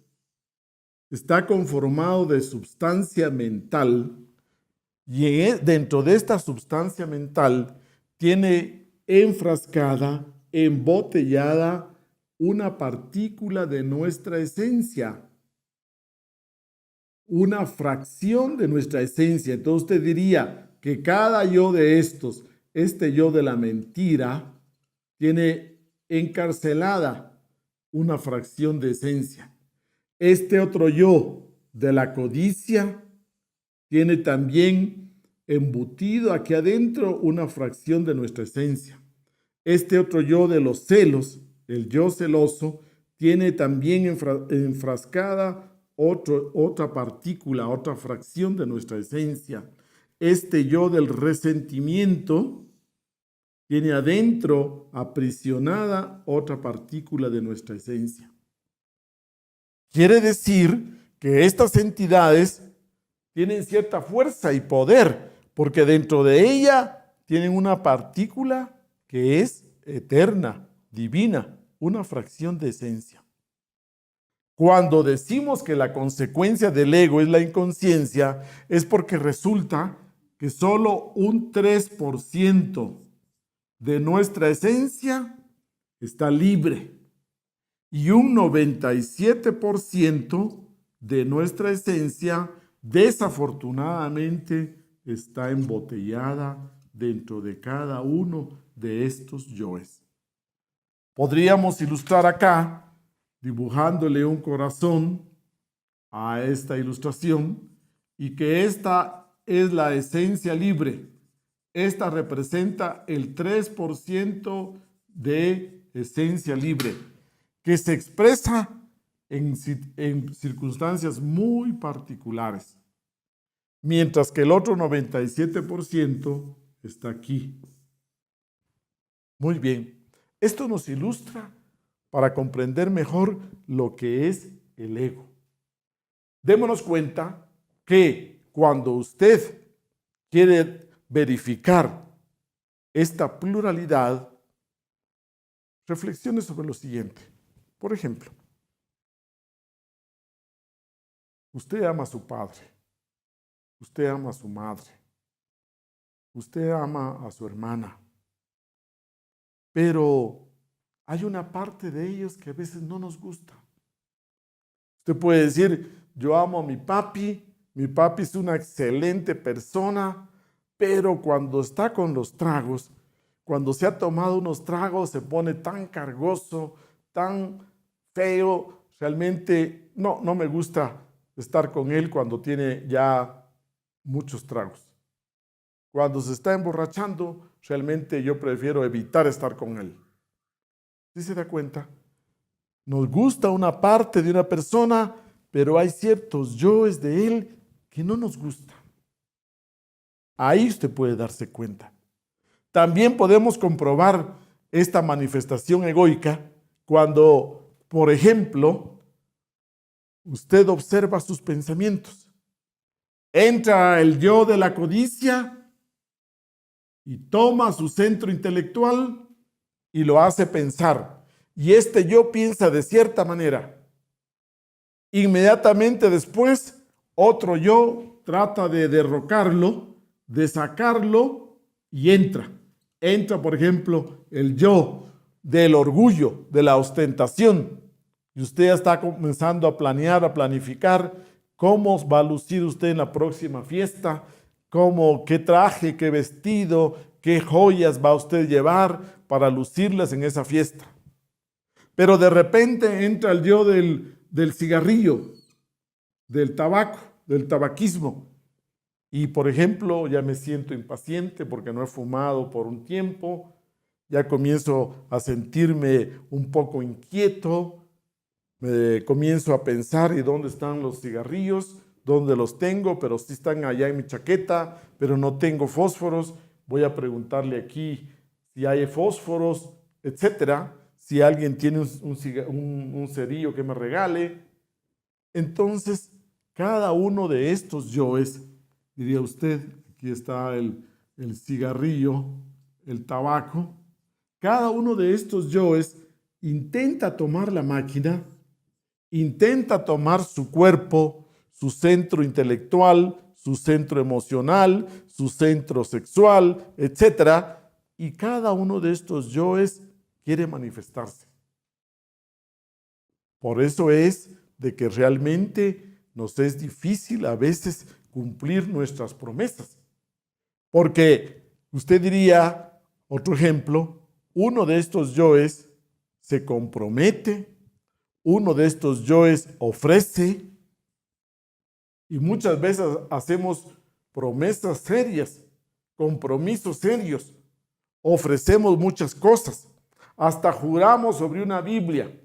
está conformado de substancia mental y dentro de esta substancia mental tiene enfrascada, embotellada, una partícula de nuestra esencia, una fracción de nuestra esencia. Entonces usted diría que cada yo de estos, este yo de la mentira, tiene encarcelada una fracción de esencia. Este otro yo de la codicia tiene también embutido aquí adentro una fracción de nuestra esencia. Este otro yo de los celos, el yo celoso, tiene también enfrascada otra partícula, otra fracción de nuestra esencia. Este yo del resentimiento tiene adentro aprisionada otra partícula de nuestra esencia. Quiere decir que estas entidades tienen cierta fuerza y poder, porque dentro de ella tienen una partícula que es eterna, divina, una fracción de esencia. Cuando decimos que la consecuencia del ego es la inconsciencia, es porque resulta que solo un 3% de nuestra esencia está libre y un 97% de nuestra esencia desafortunadamente está embotellada dentro de cada uno de estos yoes. Podríamos ilustrar acá dibujándole un corazón a esta ilustración y que esta es la esencia libre. Esta representa el 3% de esencia libre que se expresa en circunstancias muy particulares, mientras que el otro 97% está aquí. Muy bien, esto nos ilustra para comprender mejor lo que es el ego. Démonos cuenta que cuando usted quiere verificar esta pluralidad, reflexione sobre lo siguiente. Por ejemplo, usted ama a su padre, usted ama a su madre, usted ama a su hermana, pero hay una parte de ellos que a veces no nos gusta. Usted puede decir, yo amo a mi papi es una excelente persona, pero cuando está con los tragos, cuando se ha tomado unos tragos, se pone tan cargoso, tan feo, realmente no me gusta estar con él cuando tiene ya muchos tragos. Cuando se está emborrachando, realmente yo prefiero evitar estar con él. ¿Sí se da cuenta? Nos gusta una parte de una persona, pero hay ciertos yoes de él que no nos gustan. Ahí usted puede darse cuenta. También podemos comprobar esta manifestación egoica cuando, por ejemplo, usted observa sus pensamientos. Entra el yo de la codicia y toma su centro intelectual y lo hace pensar. Y este yo piensa de cierta manera. Inmediatamente después, otro yo trata de derrocarlo, de sacarlo y entra. Entra, por ejemplo, el yo del orgullo, de la ostentación. Y usted ya está comenzando a planear, a planificar cómo va a lucir usted en la próxima fiesta, qué traje, qué vestido, qué joyas va usted a llevar para lucirlas en esa fiesta. Pero de repente entra el yo del cigarrillo, del tabaco, del tabaquismo. Y, por ejemplo, ya me siento impaciente porque no he fumado por un tiempo, ya comienzo a sentirme un poco inquieto, comienzo a pensar, ¿y dónde están los cigarrillos? ¿Dónde los tengo? Pero sí están allá en mi chaqueta, pero no tengo fósforos. Voy a preguntarle aquí si hay fósforos, etcétera. Si alguien tiene un cerillo que me regale. Entonces, cada uno de estos yoes, diría usted, aquí está el cigarrillo, el tabaco, cada uno de estos yoes intenta tomar la máquina, intenta tomar su cuerpo, su centro intelectual, su centro emocional, su centro sexual, etcétera, y cada uno de estos yoes quiere manifestarse. Por eso es de que realmente nos es difícil a veces cumplir nuestras promesas. Porque usted diría, otro ejemplo, uno de estos yoes se compromete, uno de estos yoes ofrece, y muchas veces hacemos promesas serias, compromisos serios, ofrecemos muchas cosas, hasta juramos sobre una Biblia,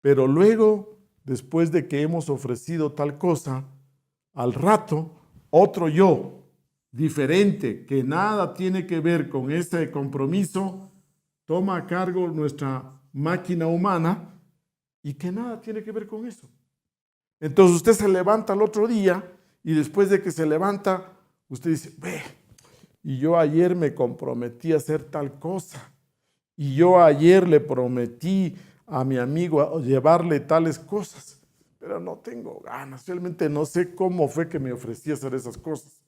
pero luego, después de que hemos ofrecido tal cosa, al rato, otro yo, diferente, que nada tiene que ver con ese compromiso, toma a cargo nuestra máquina humana y que nada tiene que ver con eso. Entonces usted se levanta al otro día y después de que se levanta, usted dice, ve, y yo ayer me comprometí a hacer tal cosa, y yo ayer le prometí a mi amigo a llevarle tales cosas, pero no tengo ganas, realmente no sé cómo fue que me ofrecí a hacer esas cosas.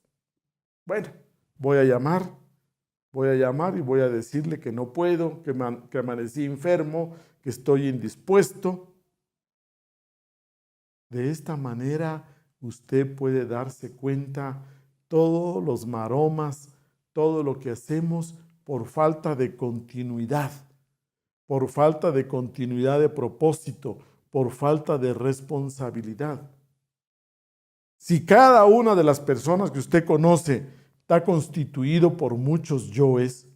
Bueno, voy a llamar y voy a decirle que no puedo, que amanecí enfermo, que estoy indispuesto. De esta manera usted puede darse cuenta todos los maromas, todo lo que hacemos por falta de continuidad de propósito, por falta de responsabilidad. Si cada una de las personas que usted conoce está constituido por muchos yoes,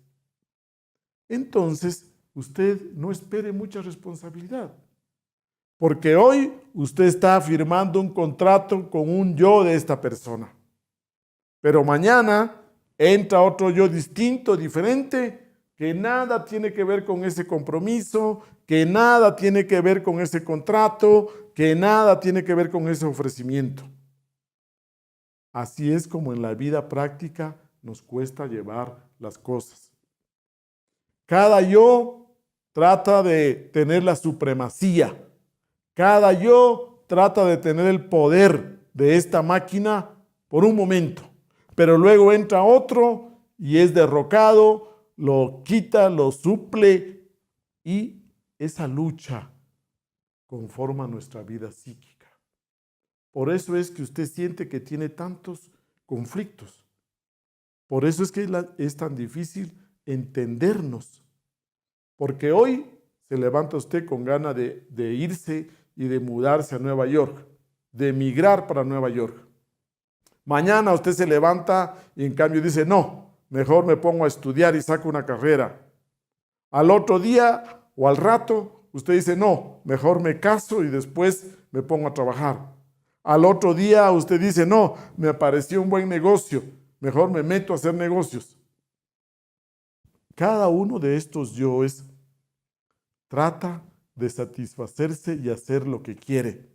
entonces usted no espere mucha responsabilidad. Porque hoy usted está firmando un contrato con un yo de esta persona. Pero mañana entra otro yo distinto, diferente, que nada tiene que ver con ese compromiso, que nada tiene que ver con ese contrato, que nada tiene que ver con ese ofrecimiento. Así es como en la vida práctica nos cuesta llevar las cosas. Cada yo trata de tener la supremacía. Cada yo trata de tener el poder de esta máquina por un momento, pero luego entra otro y es derrocado, lo quita, lo suple y esa lucha conforma nuestra vida psíquica. Por eso es que usted siente que tiene tantos conflictos. Por eso es que es tan difícil entendernos. Porque hoy se levanta usted con ganas de irse y de mudarse a Nueva York, de emigrar para Nueva York. Mañana usted se levanta y en cambio dice, no, mejor me pongo a estudiar y saco una carrera. Al otro día o al rato usted dice, no, mejor me caso y después me pongo a trabajar. Al otro día usted dice, no, me pareció un buen negocio, mejor me meto a hacer negocios. Cada uno de estos yoes trata de satisfacerse y hacer lo que quiere.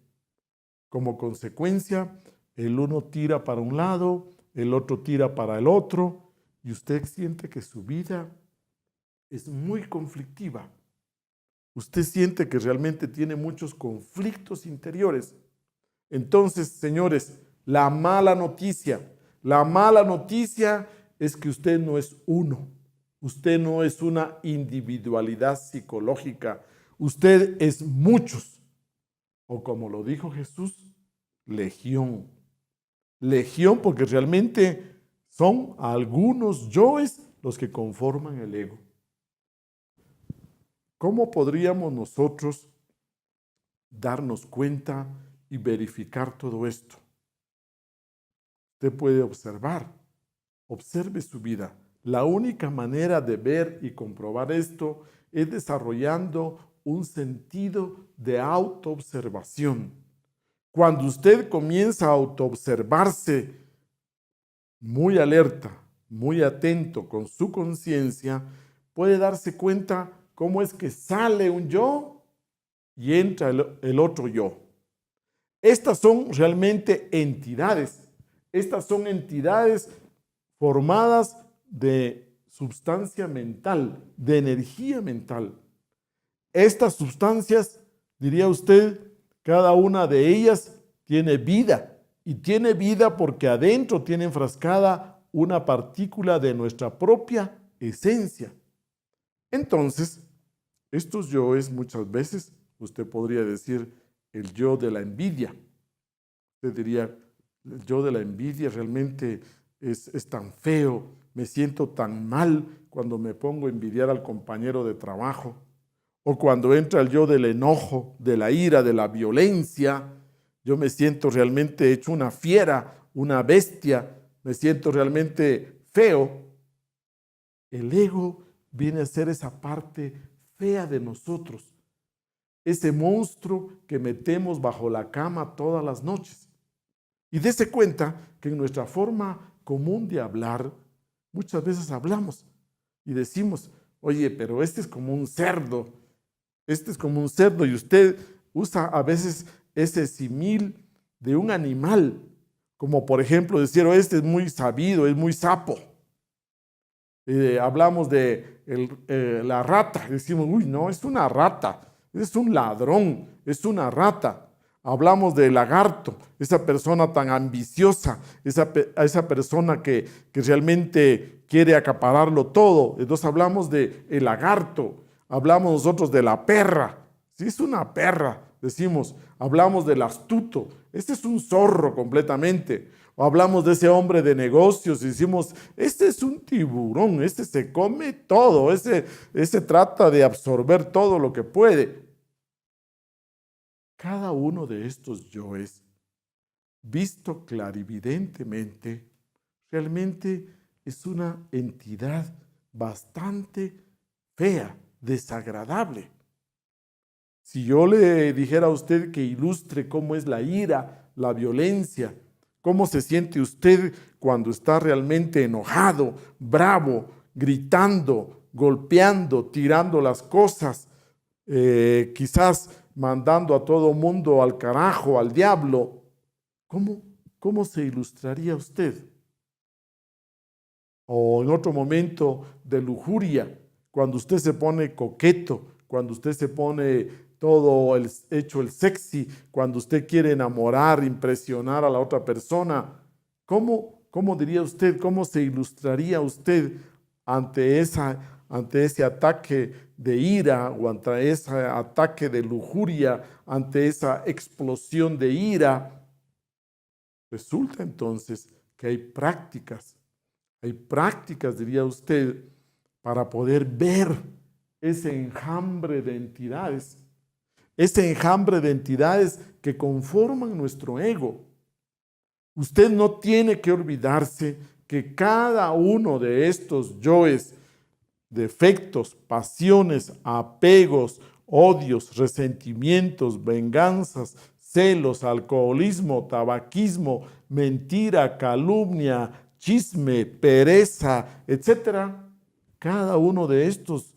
Como consecuencia, el uno tira para un lado, el otro tira para el otro, y usted siente que su vida es muy conflictiva. Usted siente que realmente tiene muchos conflictos interiores. Entonces, señores, la mala noticia es que usted no es uno. Usted no es una individualidad psicológica. Usted es muchos. O como lo dijo Jesús, legión. Legión porque realmente son algunos yoes los que conforman el ego. ¿Cómo podríamos nosotros darnos cuenta y verificar todo esto? Usted puede observe su vida. La única manera de ver y comprobar esto es desarrollando un sentido de autoobservación. Cuando usted comienza a autoobservarse muy alerta, muy atento con su conciencia, puede darse cuenta cómo es que sale un yo y entra el otro yo. Estas son realmente entidades. Estas son entidades formadas de sustancia mental, de energía mental. Estas sustancias, diría usted, cada una de ellas tiene vida, y tiene vida porque adentro tiene enfrascada una partícula de nuestra propia esencia. Entonces, estos yoes muchas veces, usted podría decir el yo de la envidia. Usted diría, el yo de la envidia realmente es tan feo, me siento tan mal cuando me pongo a envidiar al compañero de trabajo, o cuando entra el yo del enojo, de la ira, de la violencia, yo me siento realmente hecho una fiera, una bestia, me siento realmente feo. El ego viene a ser esa parte fea de nosotros, ese monstruo que metemos bajo la cama todas las noches. Y dése cuenta que en nuestra forma común de hablar, muchas veces hablamos y decimos, oye, pero este es como un cerdo, este es como un cerdo, y usted usa a veces ese simil de un animal, como por ejemplo decir, oh, este es muy sabido, es muy sapo. Hablamos de la rata, decimos, uy, no, es una rata, es un ladrón, es una rata. Hablamos del lagarto, esa persona tan ambiciosa, esa persona que realmente quiere acapararlo todo. Entonces hablamos del lagarto, hablamos nosotros de la perra, si es una perra, decimos, hablamos del astuto, este es un zorro completamente. O hablamos de ese hombre de negocios y decimos, este es un tiburón, este se come todo, ese trata de absorber todo lo que puede. Cada uno de estos yoes, visto clarividentemente, realmente es una entidad bastante fea, desagradable. Si yo le dijera a usted que ilustre cómo es la ira, la violencia, cómo se siente usted cuando está realmente enojado, bravo, gritando, golpeando, tirando las cosas, quizás mandando a todo mundo al carajo, al diablo, ¿cómo se ilustraría usted? O en otro momento de lujuria, cuando usted se pone coqueto, cuando usted se pone todo hecho el sexy, cuando usted quiere enamorar, impresionar a la otra persona, ¿cómo diría usted, cómo se ilustraría usted ante ese ataque de ira o ante ese ataque de lujuria, ante esa explosión de ira? Resulta entonces que hay prácticas, diría usted, para poder ver ese enjambre de entidades que conforman nuestro ego. Usted no tiene que olvidarse que cada uno de estos yoes, defectos, pasiones, apegos, odios, resentimientos, venganzas, celos, alcoholismo, tabaquismo, mentira, calumnia, chisme, pereza, etcétera. Cada uno de estos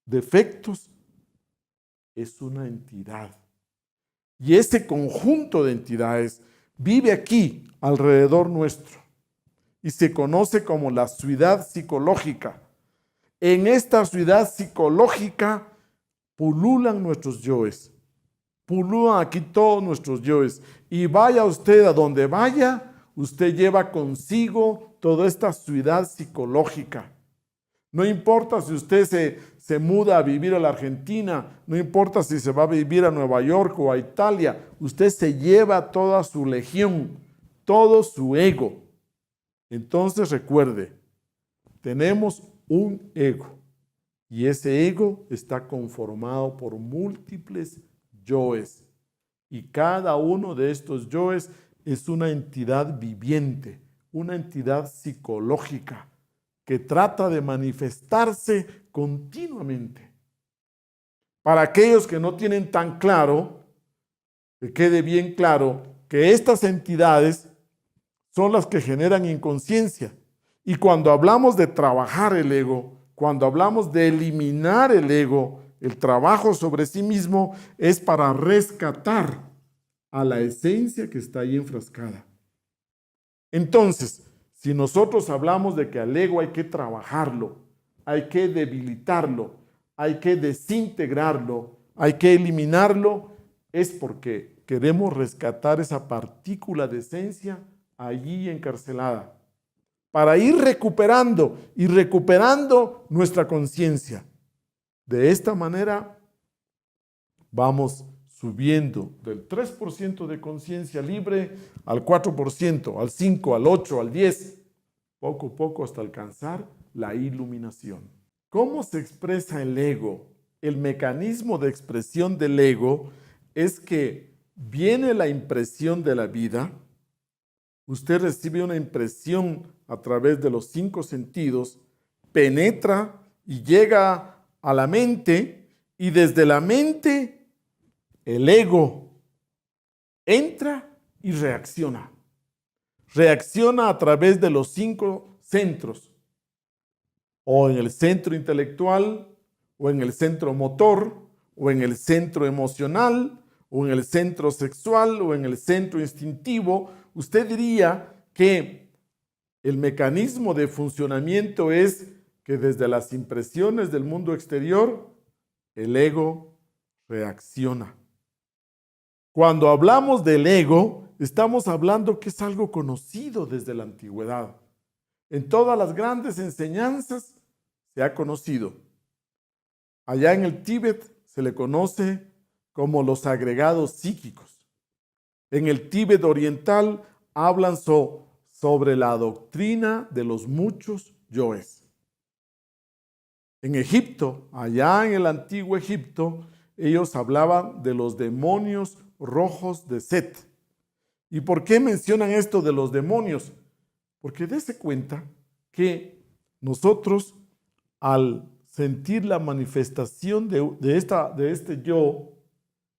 defectos es una entidad. Y ese conjunto de entidades vive aquí, alrededor nuestro, y se conoce como la ciudad psicológica. En esta ciudad psicológica pululan nuestros yoes, pululan aquí todos nuestros yoes. Y vaya usted a donde vaya, usted lleva consigo toda esta ciudad psicológica. No importa si usted se muda a vivir a la Argentina, no importa si se va a vivir a Nueva York o a Italia, usted se lleva toda su legión, todo su ego. Entonces recuerde, tenemos un ego y ese ego está conformado por múltiples yoes y cada uno de estos yoes es una entidad viviente, una entidad psicológica que trata de manifestarse continuamente. Para aquellos que no tienen tan claro, que quede bien claro que estas entidades son las que generan inconsciencia. Y cuando hablamos de trabajar el ego, cuando hablamos de eliminar el ego, el trabajo sobre sí mismo es para rescatar a la esencia que está ahí enfrascada. Entonces, si nosotros hablamos de que al ego hay que trabajarlo, hay que debilitarlo, hay que desintegrarlo, hay que eliminarlo, es porque queremos rescatar esa partícula de esencia allí encarcelada. para ir recuperando y recuperando nuestra conciencia. De esta manera vamos subiendo del 3% de conciencia libre al 4%, al 5%, al 8%, al 10%, poco a poco hasta alcanzar la iluminación. ¿Cómo se expresa el ego? El mecanismo de expresión del ego es que viene la impresión de la vida. Usted recibe una impresión a través de los 5 sentidos, penetra y llega a la mente, y desde la mente el ego entra y reacciona. Reacciona a través de los 5 centros, o en el centro intelectual, o en el centro motor, o en el centro emocional, o en el centro sexual, o en el centro instintivo. Usted diría que el mecanismo de funcionamiento es que desde las impresiones del mundo exterior, el ego reacciona. Cuando hablamos del ego, estamos hablando que es algo conocido desde la antigüedad. En todas las grandes enseñanzas se ha conocido. Allá en el Tíbet se le conoce como los agregados psíquicos. En el Tíbet oriental hablan sobre la doctrina de los muchos yoes. En Egipto, allá en el antiguo Egipto, ellos hablaban de los demonios rojos de Set. ¿Y por qué mencionan esto de los demonios? Porque dése cuenta que nosotros, al sentir la manifestación de este yo,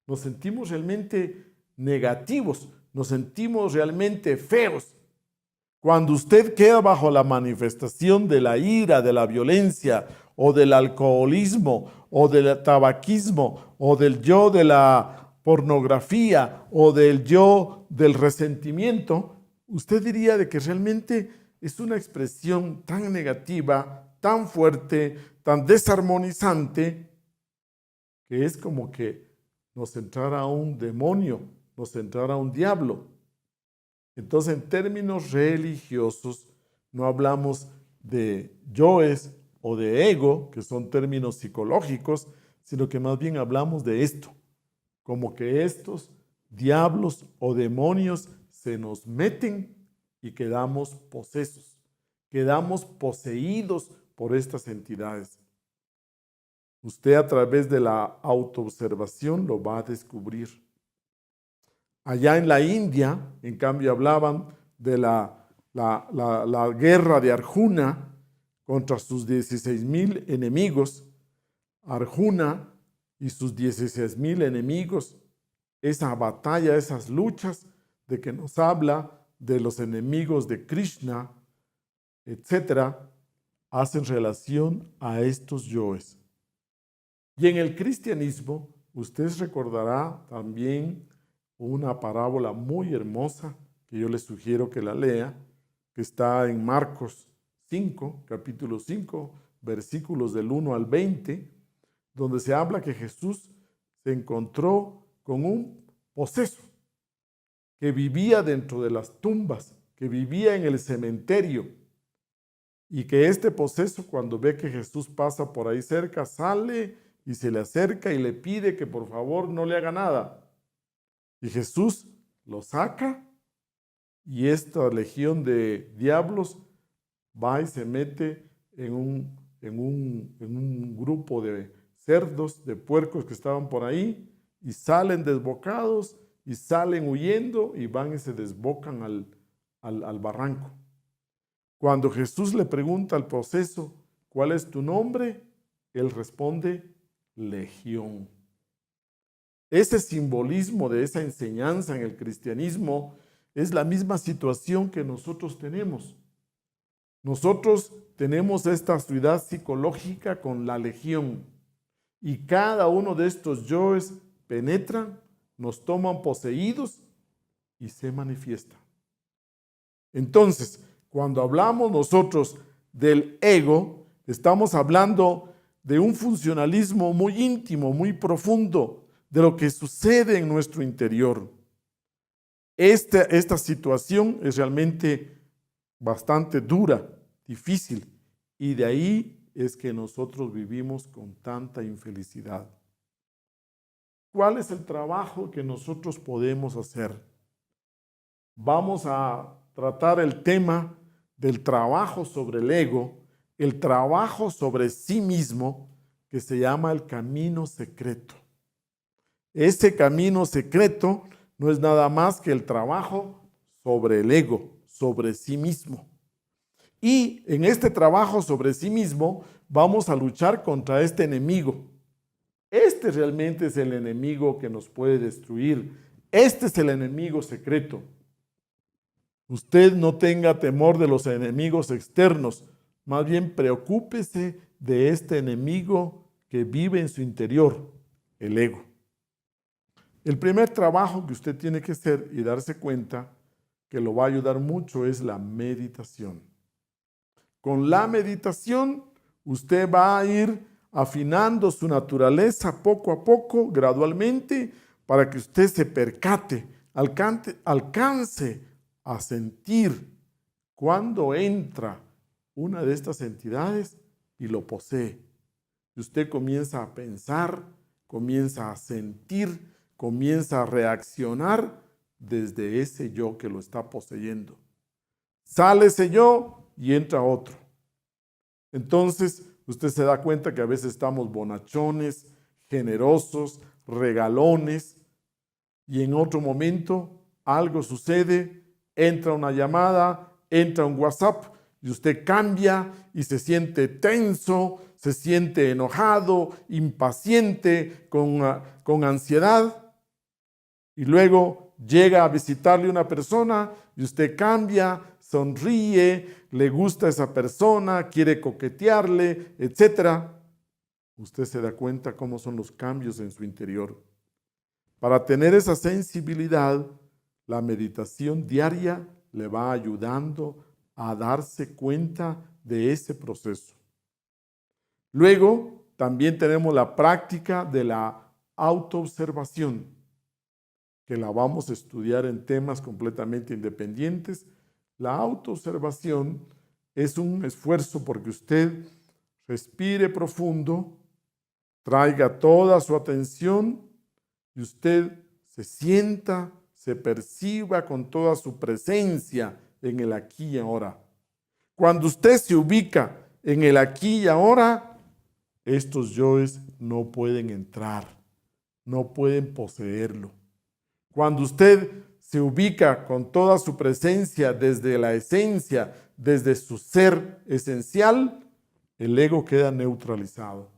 nos sentimos realmente negativos, nos sentimos realmente feos. Cuando usted queda bajo la manifestación de la ira, de la violencia, o del alcoholismo, o del tabaquismo, o del yo de la pornografía, o del yo del resentimiento, usted diría de que realmente es una expresión tan negativa, tan fuerte, tan desarmonizante, que es como que nos entrara un demonio, nos entrara un diablo. Entonces, en términos religiosos, no hablamos de yoes o de ego, que son términos psicológicos, sino que más bien hablamos de esto, como que estos diablos o demonios se nos meten y quedamos posesos, quedamos poseídos por estas entidades. Usted a través de la autoobservación lo va a descubrir. Allá en la India, en cambio, hablaban de la guerra de Arjuna contra sus 16,000 enemigos. Arjuna y sus 16,000 enemigos, esa batalla, esas luchas de que nos habla de los enemigos de Krishna, etcétera, hacen relación a estos yoes. Y en el cristianismo, usted recordará también una parábola muy hermosa que yo le sugiero que la lea, que está en Marcos 5, capítulo 5, versículos del 1 al 20, donde se habla que Jesús se encontró con un poseso que vivía dentro de las tumbas, que vivía en el cementerio, y que este poseso, cuando ve que Jesús pasa por ahí cerca, sale y se le acerca y le pide que por favor no le haga nada. Y Jesús lo saca y esta legión de diablos va y se mete en un grupo de cerdos, de puercos que estaban por ahí, y salen desbocados y salen huyendo y van y se desbocan al barranco. Cuando Jesús le pregunta al poseso, ¿cuál es tu nombre?, él responde, Legión. Ese simbolismo de esa enseñanza en el cristianismo es la misma situación que nosotros tenemos. Nosotros tenemos esta ciudad psicológica con la legión, y cada uno de estos yoes penetran, nos toman poseídos y se manifiesta. Entonces, cuando hablamos nosotros del ego, estamos hablando de un funcionalismo muy íntimo, muy profundo, de lo que sucede en nuestro interior. Esta situación es realmente bastante dura, difícil. Y de ahí es que nosotros vivimos con tanta infelicidad. ¿Cuál es el trabajo que nosotros podemos hacer? Vamos a tratar el tema del trabajo sobre el ego, el trabajo sobre sí mismo, que se llama el camino secreto. Ese camino secreto no es nada más que el trabajo sobre el ego, sobre sí mismo. Y en este trabajo sobre sí mismo vamos a luchar contra este enemigo. Este realmente es el enemigo que nos puede destruir. Este es el enemigo secreto. Usted no tenga temor de los enemigos externos, más bien preocúpese de este enemigo que vive en su interior, el ego. El primer trabajo que usted tiene que hacer y darse cuenta que lo va a ayudar mucho es la meditación. Con la meditación, usted va a ir afinando su naturaleza poco a poco, gradualmente, para que usted se percate, alcance a sentir cuando entra una de estas entidades y lo posee. Y usted comienza a pensar, comienza a sentir, comienza a reaccionar desde ese yo que lo está poseyendo. Sale ese yo y entra otro. Entonces, usted se da cuenta que a veces estamos bonachones, generosos, regalones, y en otro momento algo sucede, entra una llamada, entra un WhatsApp, y usted cambia y se siente tenso, se siente enojado, impaciente, con ansiedad, y luego llega a visitarle una persona y usted cambia, sonríe, le gusta a esa persona, quiere coquetearle, etc. Usted se da cuenta cómo son los cambios en su interior. Para tener esa sensibilidad, la meditación diaria le va ayudando a darse cuenta de ese proceso. Luego, también tenemos la práctica de la autoobservación, que la vamos a estudiar en temas completamente independientes. La autoobservación es un esfuerzo porque usted respire profundo, traiga toda su atención y usted se sienta, se perciba con toda su presencia en el aquí y ahora. Cuando usted se ubica en el aquí y ahora, estos yoes no pueden entrar, no pueden poseerlo. Cuando usted se ubica con toda su presencia desde la esencia, desde su ser esencial, el ego queda neutralizado.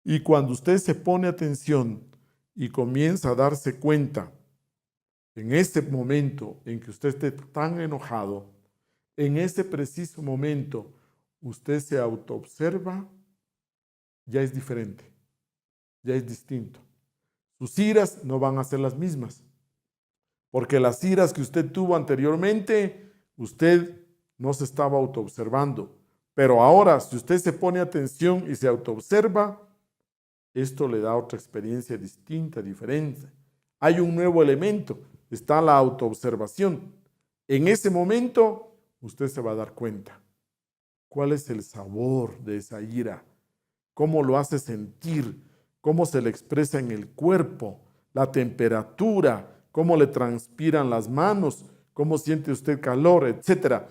Y cuando usted se pone atención y comienza a darse cuenta, en este momento en que usted esté tan enojado, en ese preciso momento usted se autoobserva, ya es diferente, ya es distinto. Sus iras no van a ser las mismas, porque las iras que usted tuvo anteriormente, usted no se estaba autoobservando. Pero ahora, si usted se pone atención y se autoobserva, esto le da otra experiencia distinta, diferente. Hay un nuevo elemento, está la autoobservación. En ese momento, usted se va a dar cuenta cuál es el sabor de esa ira, cómo lo hace sentir, cómo se le expresa en el cuerpo, la temperatura, cómo le transpiran las manos, cómo siente usted calor, etc.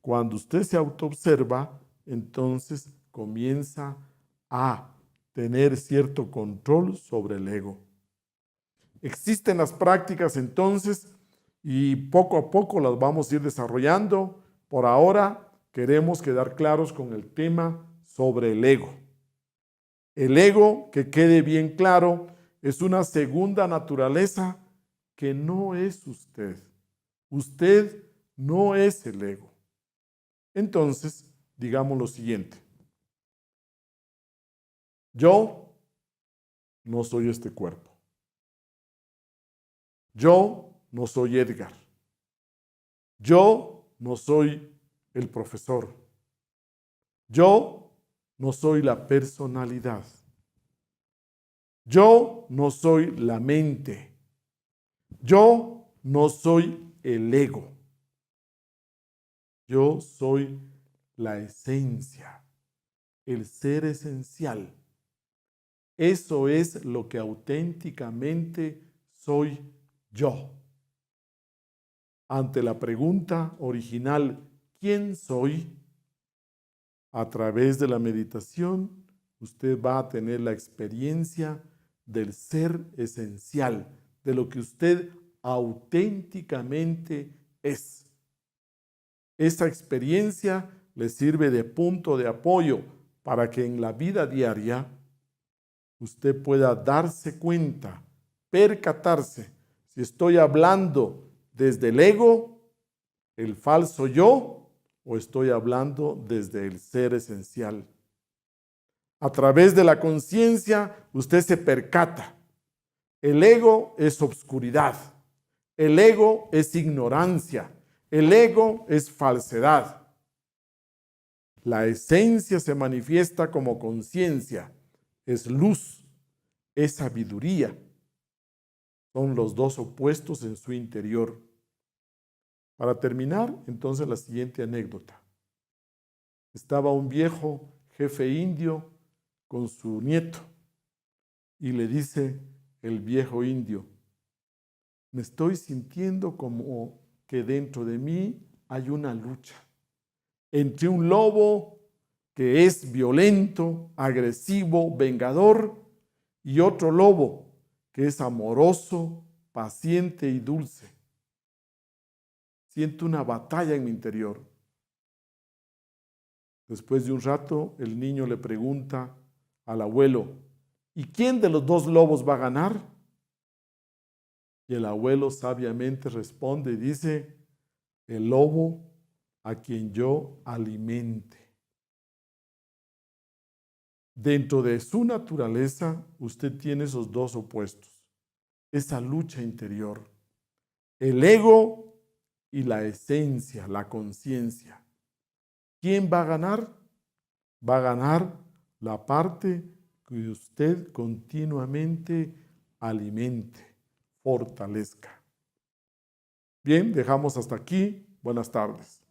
Cuando usted se autoobserva, entonces comienza a tener cierto control sobre el ego. Existen las prácticas entonces y poco a poco las vamos a ir desarrollando. Por ahora queremos quedar claros con el tema sobre el ego. El ego, que quede bien claro, es una segunda naturaleza que no es usted. Usted no es el ego. Entonces, digamos lo siguiente. Yo no soy este cuerpo. Yo no soy Edgar. Yo no soy el profesor. Yo no soy la personalidad. Yo no soy la mente. Yo no soy el ego. Yo soy la esencia, el ser esencial. Eso es lo que auténticamente soy yo. Ante la pregunta original, ¿quién soy? A través de la meditación, usted va a tener la experiencia del ser esencial, de lo que usted auténticamente es. Esa experiencia le sirve de punto de apoyo para que en la vida diaria usted pueda darse cuenta, percatarse, si estoy hablando desde el ego, el falso yo, o estoy hablando desde el ser esencial. A través de la conciencia, usted se percata. El ego es obscuridad. El ego es ignorancia. El ego es falsedad. La esencia se manifiesta como conciencia. Es luz. Es sabiduría. Son los dos opuestos en su interior. Para terminar, entonces, la siguiente anécdota. Estaba un viejo jefe indio con su nieto y le dice el viejo indio: me estoy sintiendo como que dentro de mí hay una lucha entre un lobo que es violento, agresivo, vengador, y otro lobo que es amoroso, paciente y dulce. Siento una batalla en mi interior. Después de un rato, el niño le pregunta al abuelo: ¿y quién de los dos lobos va a ganar? Y el abuelo sabiamente responde y dice: el lobo a quien yo alimente. Dentro de su naturaleza, usted tiene esos dos opuestos, esa lucha interior, el ego y la esencia, la conciencia. ¿Quién va a ganar? Va a ganar la parte que usted continuamente alimente, fortalezca. Bien, dejamos hasta aquí. Buenas tardes.